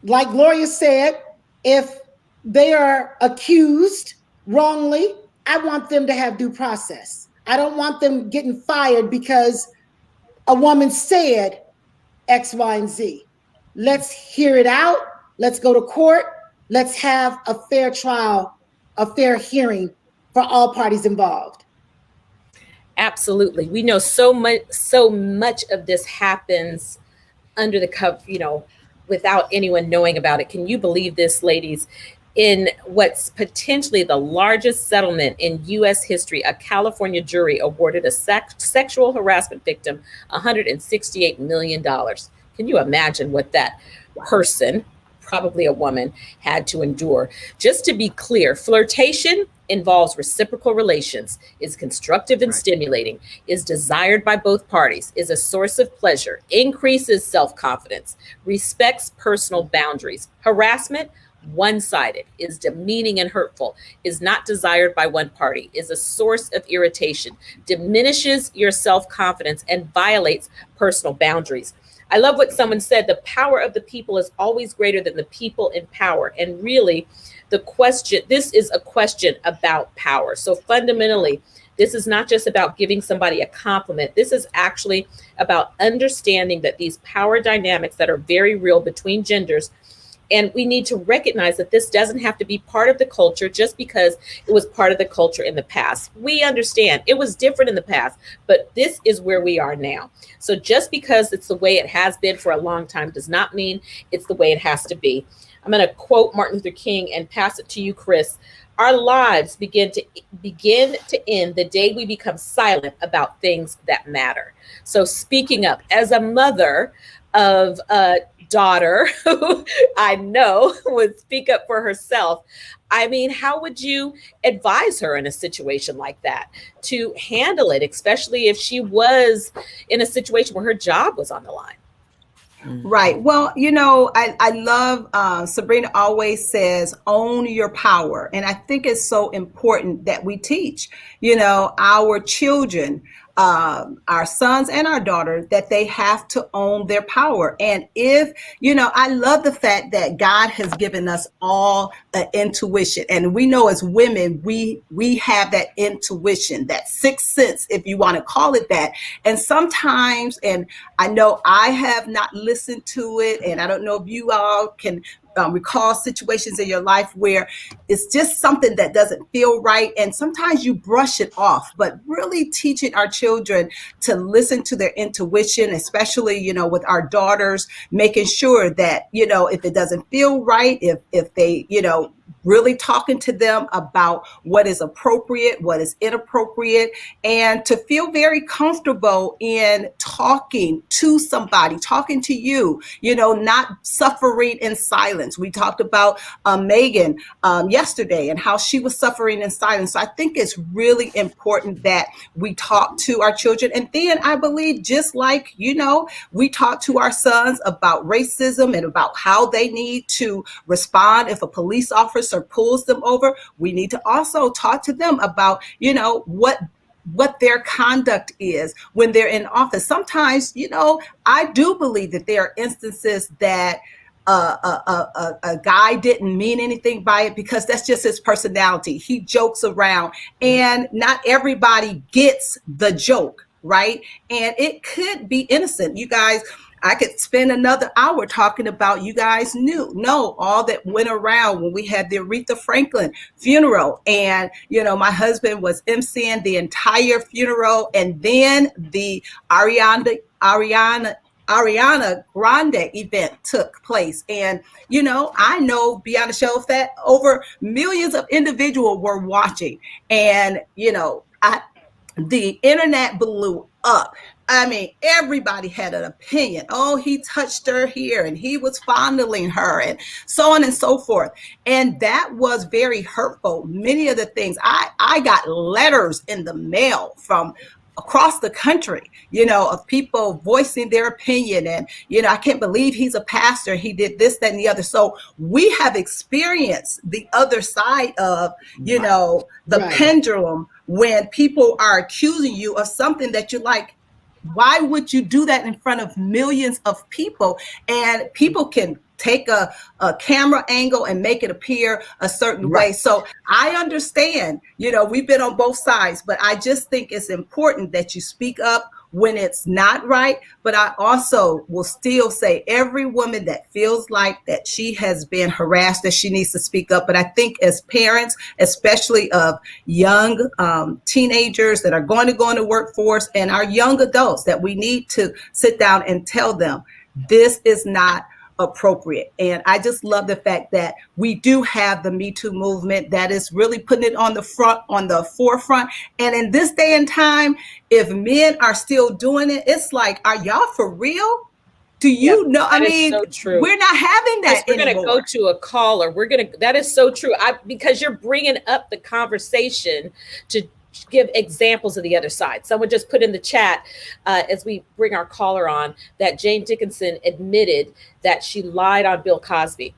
like Gloria said, if they are accused wrongly, I want them to have due process. I don't want them getting fired because a woman said X, Y, and Z. Let's hear it out. Let's go to court. Let's have a fair trial, a fair hearing for all parties involved. Absolutely. We know so much of this happens under the cover, without anyone knowing about it. Can you believe this, ladies? In what's potentially the largest settlement in U.S. history, a California jury awarded a sexual harassment victim $168 million. Can you imagine what that person, probably a woman, had to endure? Just to be clear, flirtation involves reciprocal relations, is constructive and stimulating, is desired by both parties, is a source of pleasure, increases self-confidence, respects personal boundaries. Harassment, one-sided, is demeaning and hurtful, is not desired by one party, is a source of irritation, diminishes your self-confidence, and violates personal boundaries. I love what someone said: the power of the people is always greater than the people in power. And really, this is a question about power. So fundamentally, this is not just about giving somebody a compliment. This is actually about understanding that these power dynamics that are very real between genders, and we need to recognize that this doesn't have to be part of the culture just because it was part of the culture in the past. We understand it was different in the past, but this is where we are now. So just because it's the way it has been for a long time does not mean it's the way it has to be. I'm going to quote Martin Luther King and pass it to you, Chris. Our lives begin to end the day we become silent about things that matter. So speaking up as a mother of a daughter who I know would speak up for herself, I mean, how would you advise her in a situation like that to handle it, especially if she was in a situation where her job was on the line? Right. Well, I love Sabrina always says, own your power. And I think it's so important that we teach, our children, our sons and our daughters, that they have to own their power. And if, I love the fact that God has given us all an intuition. And we know as women, we have that intuition, that sixth sense, if you want to call it that. And sometimes, and I know I have not listened to it, and I don't know if you all can recall situations in your life where it's just something that doesn't feel right. And sometimes you brush it off, but really teaching our children to listen to their intuition, especially, with our daughters, making sure that, if it doesn't feel right, if they, really talking to them about what is appropriate, what is inappropriate, and to feel very comfortable in talking to somebody, talking to you, not suffering in silence. We talked about Megan yesterday and how she was suffering in silence. So I think it's really important that we talk to our children. And then I believe, just like, we talk to our sons about racism and about how they need to respond if a police officer pulls them over. We need to also talk to them about, what their conduct is when they're in office. Sometimes, I do believe that there are instances that a guy didn't mean anything by it because that's just his personality. He jokes around, and not everybody gets the joke, right? And it could be innocent. You guys, I could spend another hour talking about, you guys know all that went around when we had the Aretha Franklin funeral. And, my husband was emceeing the entire funeral. And then the Ariana Grande event took place. And, I know beyond a show that over millions of individuals were watching. And, the internet blew up. I mean, everybody had an opinion. Oh, he touched her here and he was fondling her and so on and so forth. And that was very hurtful. Many of the things I got letters in the mail from across the country, of people voicing their opinion. And, I can't believe he's a pastor. He did this, that, and the other. So we have experienced the other side of, the pendulum, when people are accusing you of something that you're like, why would you do that in front of millions of people? And people can take a camera angle and make it appear a certain way. So I understand, we've been on both sides, but I just think it's important that you speak up when it's not right. But I also will still say every woman that feels like that she has been harassed, that she needs to speak up. But I think as parents, especially of young teenagers that are going to go in the workforce and our young adults, that we need to sit down and tell them this is not appropriate. And I just love the fact that we do have the Me Too movement that is really putting it on the forefront. And in this day and time, if men are still doing it, it's like, are y'all for real? Do you know? I mean, so true. We're not having that anymore. We're going to go to a caller. That is so true. Because you're bringing up the conversation to give examples of the other side. Someone just put in the chat as we bring our caller on that Jane Dickinson admitted that she lied on Bill Cosby.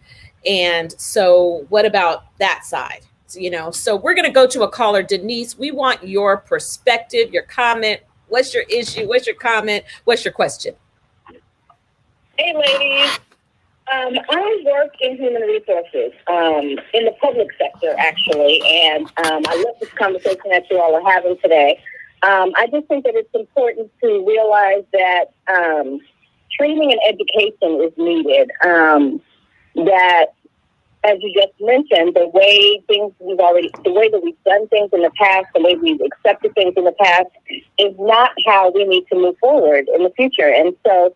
And so what about that side? So we're going to go to a caller. Denise, we want your perspective, your comment. What's your issue? What's your comment? What's your question? Hey, ladies. I work in human resources in the public sector, actually, and I love this conversation that you all are having today. I just think that it's important to realize that training and education is needed. That, as you just mentioned, the way that we've done things in the past, the way we've accepted things in the past, is not how we need to move forward in the future. And so,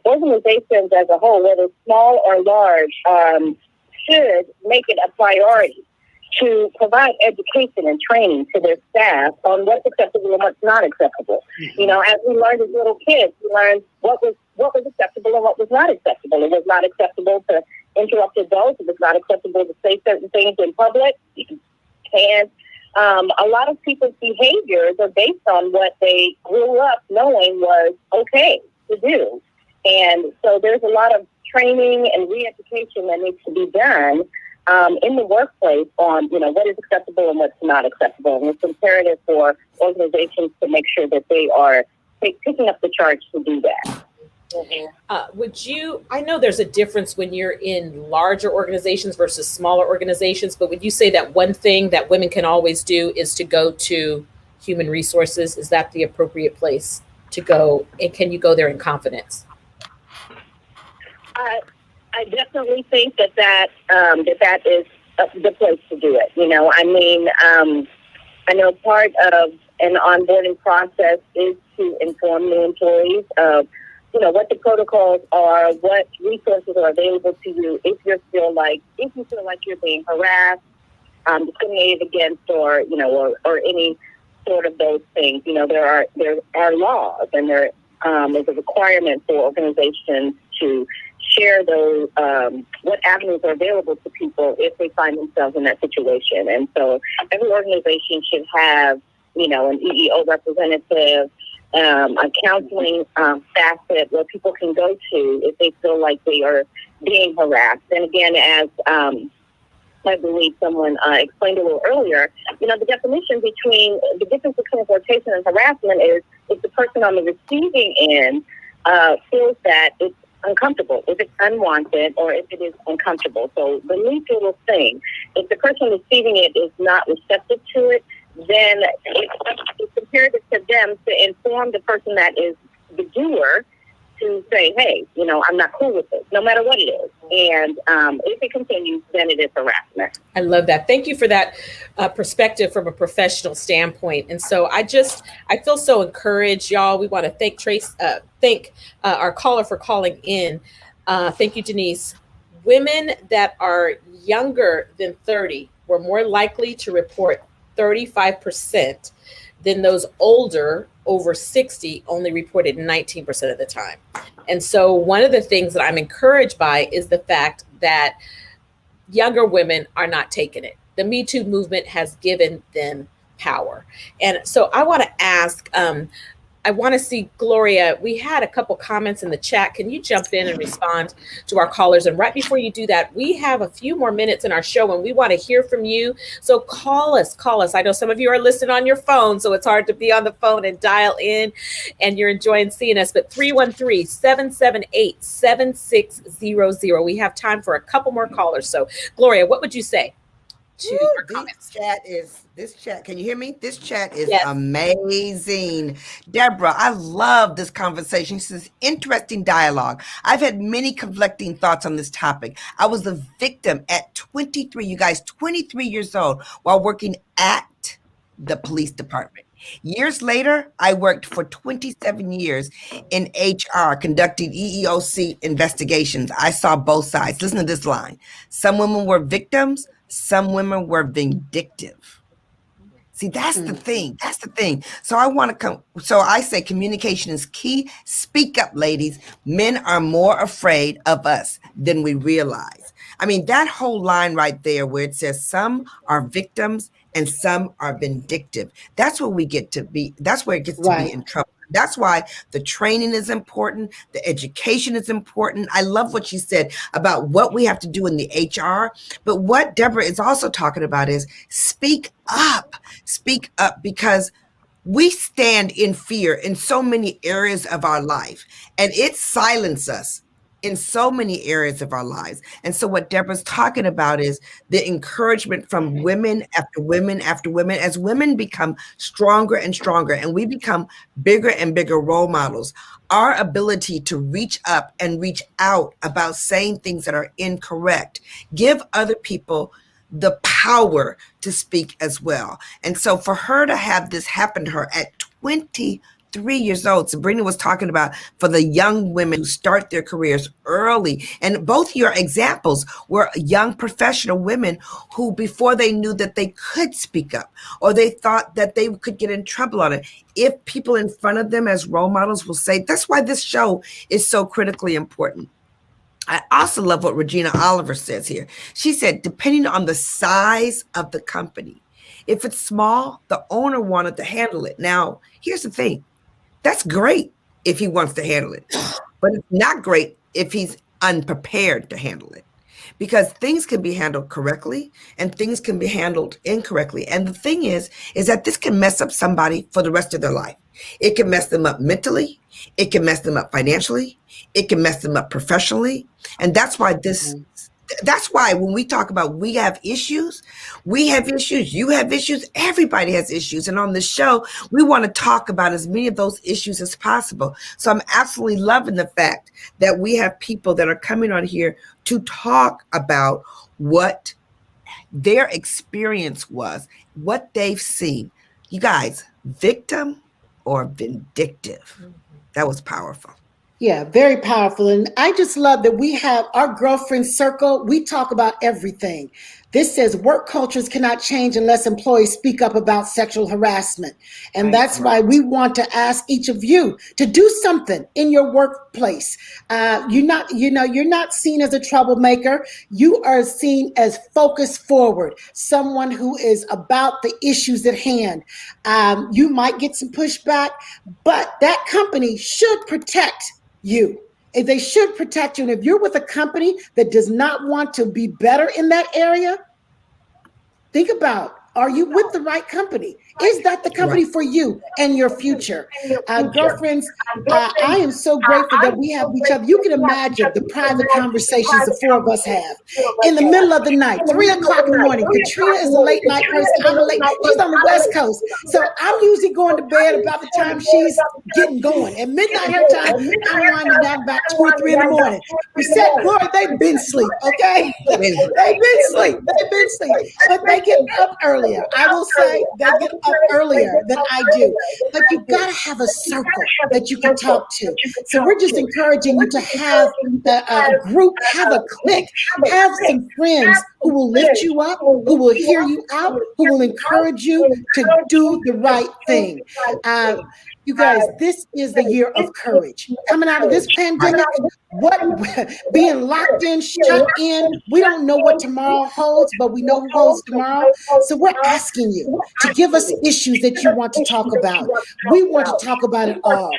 organizations as a whole, whether small or large, should make it a priority to provide education and training to their staff on what's acceptable and what's not acceptable. Mm-hmm. As we learned as little kids, we learned what was acceptable and what was not acceptable. It was not acceptable to interrupt adults. It was not acceptable to say certain things in public. And a lot of people's behaviors are based on what they grew up knowing was okay to do. And so there's a lot of training and re-education that needs to be done in the workplace on, what is acceptable and what's not acceptable. And it's imperative for organizations to make sure that they are picking up the charge to do that. I know there's a difference when you're in larger organizations versus smaller organizations, but would you say that one thing that women can always do is to go to human resources? Is that the appropriate place to go? And can you go there in confidence? I definitely think that is the place to do it. I know part of an onboarding process is to inform the employees of, what the protocols are, what resources are available to you if you feel like you're being harassed, discriminated against, or any sort of those things. There are laws, and there's a requirement for organizations to share those, what avenues are available to people if they find themselves in that situation. And so every organization should have, an EEO representative, a counseling facet where people can go to if they feel like they are being harassed. And again, as I believe someone explained a little earlier, the difference between flirtation and harassment is if the person on the receiving end feels that it's uncomfortable, if it's unwanted, or if it is uncomfortable. So the least little thing, if the person receiving it is not receptive to it, then it's imperative to them to inform the person that is the doer to say, hey, I'm not cool with this, no matter what it is. And if it continues, then it is harassment. I love that. Thank you for that perspective from a professional standpoint. And so I feel so encouraged, y'all. We want to thank our caller for calling in. Thank you, Denise. Women that are younger than 30 were more likely to report 35% than those older, over 60, only reported 19% of the time. And so one of the things that I'm encouraged by is the fact that younger women are not taking it. The Me Too movement has given them power. And so I want to ask, I want to see, Gloria, we had a couple comments in the chat. Can you jump in and respond to our callers? And right before you do that, we have a few more minutes in our show and we want to hear from you. So call us. I know some of you are listening on your phone, so it's hard to be on the phone and dial in and you're enjoying seeing us, but 313-778-7600. We have time for a couple more callers. So Gloria, what would you say to your comments? This chat, can you hear me? This chat is Yes. Amazing. Deborah, I love this conversation. This is interesting dialogue. I've had many conflicting thoughts on this topic. I was a victim at 23, you guys, 23 years old, while working at the police department. Years later, I worked for 27 years in HR, conducting EEOC investigations. I saw both sides. Listen to this line. Some women were victims, some women were vindictive. See, that's the thing. That's the thing. So I say communication is key. Speak up, ladies. Men are more afraid of us than we realize. I mean, that whole line right there where it says some are victims and some are vindictive. That's where we get to be. That's where it gets to be in trouble. That's why the training is important. The education is important. I love what you said about what we have to do in the HR. But what Deborah is also talking about is speak up. Speak up, because we stand in fear in so many areas of our life, and it silences us in so many areas of our lives. And so what Deborah's talking about is the encouragement from women after women after women, as women become stronger and stronger, and we become bigger and bigger role models. Our ability to reach up and reach out about saying things that are incorrect, give other people the power to speak as well. And so for her to have this happen to her at 23 years old, Sabrina was talking about for the young women who start their careers early. And both your examples were young professional women who, before they knew that they could speak up, or they thought that they could get in trouble on it, if people in front of them as role models will say, that's why this show is so critically important. I also love what Regina Oliver says here. She said, depending on the size of the company, if it's small, the owner wanted to handle it. Now, here's the thing. That's great if he wants to handle it, but it's not great if he's unprepared to handle it, because things can be handled correctly and things can be handled incorrectly. And the thing is that this can mess up somebody for the rest of their life. It can mess them up mentally. It can mess them up financially. It can mess them up professionally. And that's why when we talk about we have issues, you have issues, everybody has issues. And on the show, we want to talk about as many of those issues as possible. So I'm absolutely loving the fact that we have people that are coming on here to talk about what their experience was, what they've seen. You guys, victim or vindictive? That was powerful. Yeah, very powerful. And I just love that we have our girlfriend circle. We talk about everything. This says work cultures cannot change unless employees speak up about sexual harassment. And that's why we want to ask each of you to do something in your workplace. You're not seen as a troublemaker. You are seen as focused forward, someone who is about the issues at hand. You might get some pushback, but that company should protect you. They should protect you. And if you're with a company that does not want to be better in that area, think about, are you with the right company? Is that the company for you and your future? Girlfriends, I am so grateful that we have each other. You can imagine the private conversations the four of us have. In the middle of the night, 3 o'clock in the morning, Katrina is a late night person. I'm a late, she's on the West Coast. So I'm usually going to bed about the time she's getting going. At midnight her time, I'm winding down about 2 or 3 in the morning. We said, Glory, they've been asleep, okay? They've been asleep. But they get up earlier. I will say they get up earlier than I do. But you got to have a circle that you can talk to. So we're just encouraging you to have a group, have a clique, have some friends who will lift you up, who will hear you out, who will encourage you to do the right thing. You guys, this is the year of courage. Coming out of this pandemic, being locked in, shut in, we don't know what tomorrow holds, but we know who holds tomorrow. So we're asking you to give us issues that you want to talk about. We want to talk about it all.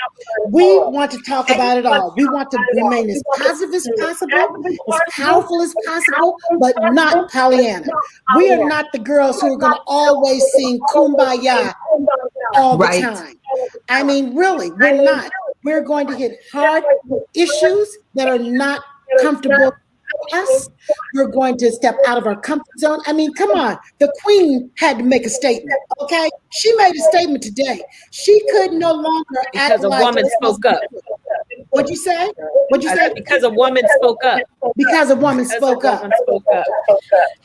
We want to talk about it all. We want to remain as positive as possible, as powerful as possible, but not Pollyanna. We are not the girls who are going to always sing Kumbaya all the time. I mean, really, we're not. We're going to hit hard issues that are not comfortable for us. We're going to step out of our comfort zone. I mean, come on. The Queen had to make a statement, okay? She made a statement today. She could no longer because a woman spoke up. What'd you say? Because a woman spoke up. Because a woman spoke up.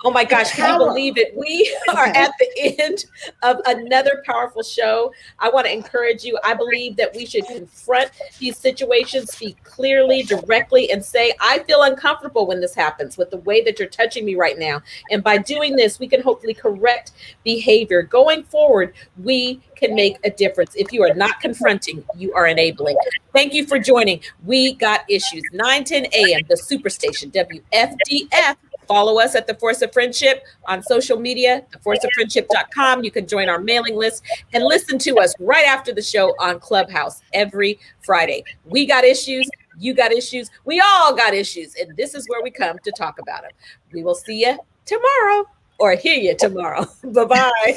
Oh my gosh, can you believe it? We are at the end of another powerful show. I want to encourage you. I believe that we should confront these situations, speak clearly, directly, and say, I feel uncomfortable when this happens with the way that you're touching me right now. And by doing this, we can hopefully correct behavior. Going forward, we can make a difference. If you are not confronting, you are enabling. Thank you for joining. We got issues. 9:10 a.m. the SuperStation, WFDF Follow us at The Force of Friendship on social media, theforceoffriendship.com. You can join our mailing list and listen to us right after the show on Clubhouse every Friday. We got issues. You got issues. We all got issues. And this is where we come to talk about them. We will see you tomorrow or hear you tomorrow. Bye-bye.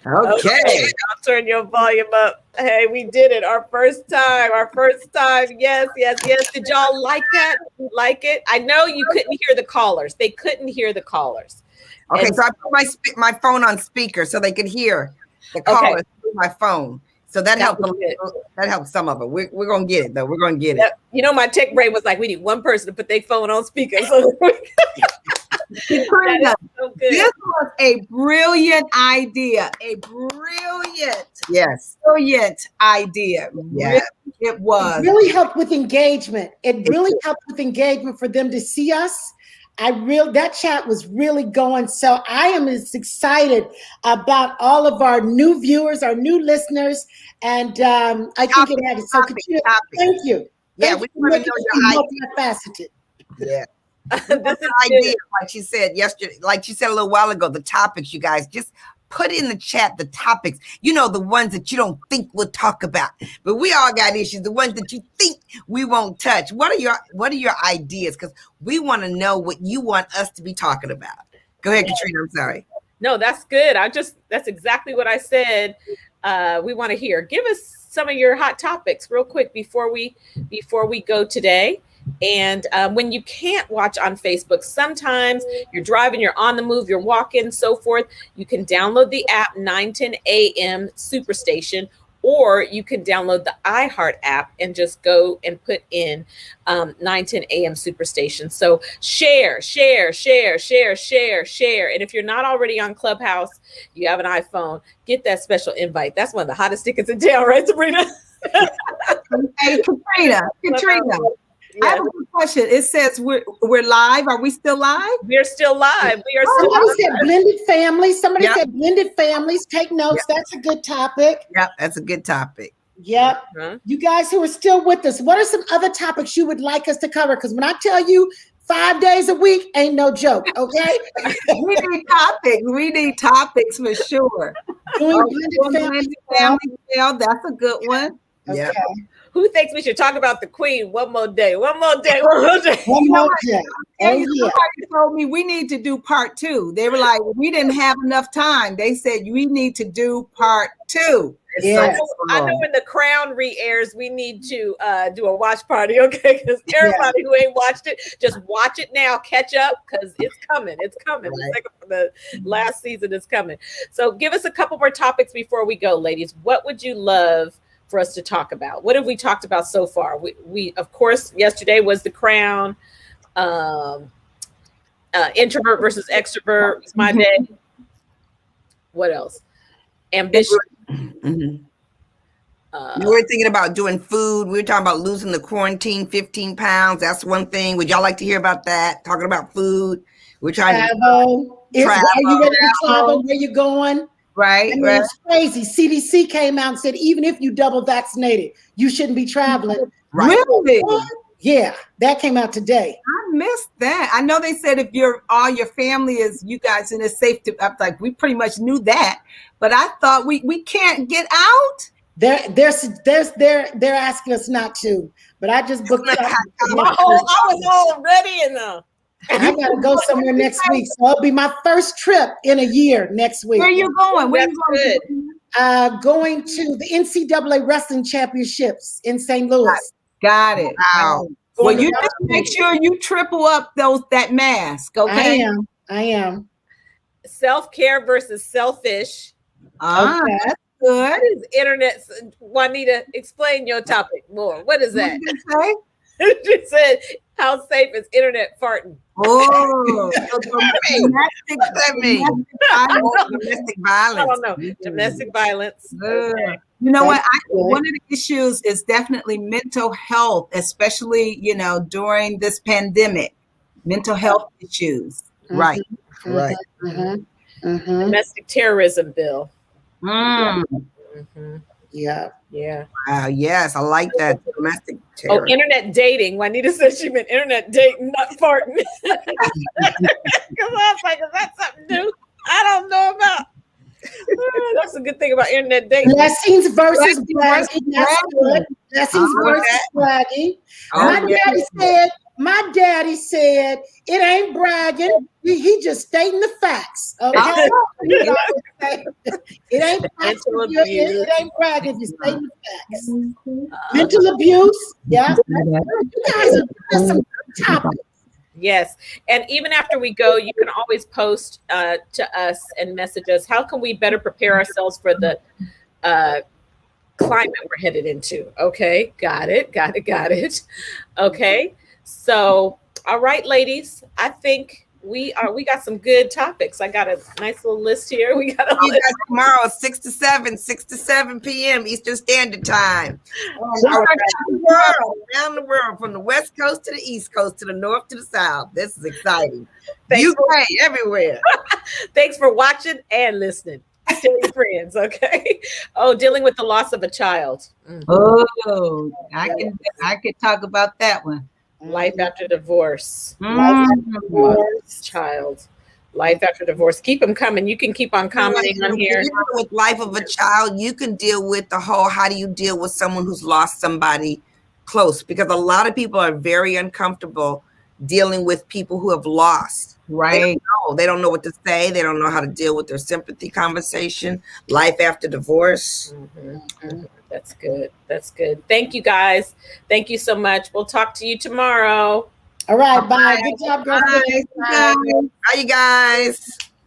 Okay, I'll turn your volume up. Hey, we did it. Our first time. Yes. Did y'all like that? Like it? I know you couldn't hear the callers. They couldn't hear the callers. Okay, so I put my phone on speaker so they could hear the callers through my phone. So that helped. That helped some of it. We're gonna get it though. We're gonna get it. You know, my tech brain was like, we need one person to put their phone on speaker. So Katrina, this was a brilliant idea. Brilliant idea. Yeah. It was. It really helped with engagement. It really helped with engagement for them to see us. That chat was really going. So I am as excited about all of our new viewers, our new listeners, and I think it had it. So Katrina, thank you. Yeah, we want to know your multifaceted. Yeah. This is idea, like she said yesterday, like she said a little while ago, the topics, you guys, just put in the chat the topics, you know, the ones that you don't think we'll talk about, but we all got issues, the ones that you think we won't touch. What are your ideas? Because we want to know what you want us to be talking about. Go ahead, Katrina. I'm sorry. No, that's good. That's exactly what I said. We want to hear. Give us some of your hot topics real quick before we go today. And when you can't watch on Facebook, sometimes you're driving, you're on the move, you're walking, so forth. You can download the app 910 AM SuperStation, or you can download the iHeart app and just go and put in 910 AM SuperStation. So share. And if you're not already on Clubhouse, you have an iPhone, get that special invite. That's one of the hottest tickets in town, right, Sabrina? Hey, Katrina. I have a good question. It says we're live. Are we still live? We're still live. Somebody said blended families. Somebody said blended families. Take notes. That's a good topic. Yep, that's a good topic. Yep. You guys who are still with us, what are some other topics you would like us to cover? Because when I tell you 5 days a week, ain't no joke. Okay. We need topics for sure. Doing blended family. That's a good one. Yeah. Okay. Who thinks we should talk about the Queen one more day? Somebody told me we need to do part 2. They were like, we didn't have enough time. They said we need to do part 2. Yes. I know when The Crown re-airs, we need to do a watch party, okay? Because everybody who ain't watched it, just watch it now, catch up, because it's coming. It's coming. Right. The last season is coming. So give us a couple more topics before we go, ladies. What would you love for us to talk about? What have we talked about so far? We of course, yesterday was The Crown. Introvert versus extrovert was my day. What else? Ambition. Mm-hmm. We were thinking about doing food. We were talking about losing the quarantine 15 pounds. That's one thing. Would y'all like to hear about that? Talking about food. We're trying travel. to travel. Are you ready to travel? Where you going? Right. It's crazy. CDC came out and said, even if you double vaccinated, you shouldn't be traveling. Right. Really? Yeah, that came out today. I missed that. I know they said if all your family is you guys and it's safe to, I'm like, we pretty much knew that, but I thought we can't get out. They're asking us not to, but I just booked it. I was all ready enough. I gotta go somewhere next week, so it'll be my first trip in a year next week. Where are you going? Where you going? Going to the NCAA Wrestling Championships in St. Louis. Got it. Wow. Well, you just make sure you triple up that mask, okay? I am. Self-care versus selfish. Okay. That's good. What is internet? Juanita, explain your topic more. What is that? What She said, how safe is internet farting? Oh, domestic violence. I don't know. Domestic violence. Okay. You know what? One of the issues is definitely mental health, especially, during this pandemic. mental health issues. Right. Mhm, Right. mhm, mhm. Domestic terrorism bill. Mm. Mhm. Yeah. Yeah. Wow. Yes, I like that. Domestic Oh, terror. internet dating. Juanita said she meant internet dating, not farting. Because I was like, is that something new? I don't know about. Oh, that's a good thing about internet dating. Blessings versus Blessings bragging. That's good. Blessings versus bragging. Oh, yeah. My daddy said it ain't bragging. He just stating the facts. Okay. You know, it ain't facts. Mental It abuse. ain't bragging if you're stating the facts. Mental abuse. Yeah. You guys are some good topics. Yes. And even after we go, you can always post to us and message us. How can we better prepare ourselves for the climate we're headed into? Okay. Got it. Okay. So, all right, ladies, I think we got some good topics. I got a nice little list here. We got a You list. guys tomorrow, 6 to 7 p.m. Eastern Standard Time. Around the world, from the West Coast to the East Coast, to the North to the South. This is exciting. UK, everywhere. Thanks for watching and listening. Tell your friends, okay? Oh, dealing with the loss of a child. Oh, I could talk about that one. Life after divorce. Child. Life after divorce. Keep them coming. You can keep on commenting on here. With life of a child, you can deal with the whole, how do you deal with someone who's lost somebody close? Because a lot of people are very uncomfortable dealing with people who have lost. Right. They don't know what to say. They don't know how to deal with their sympathy conversation. Life after divorce. Mm-hmm. That's good. That's good. Thank you, guys. Thank you so much. We'll talk to you tomorrow. All right. Bye. Good job, girlfriend. Bye, you guys.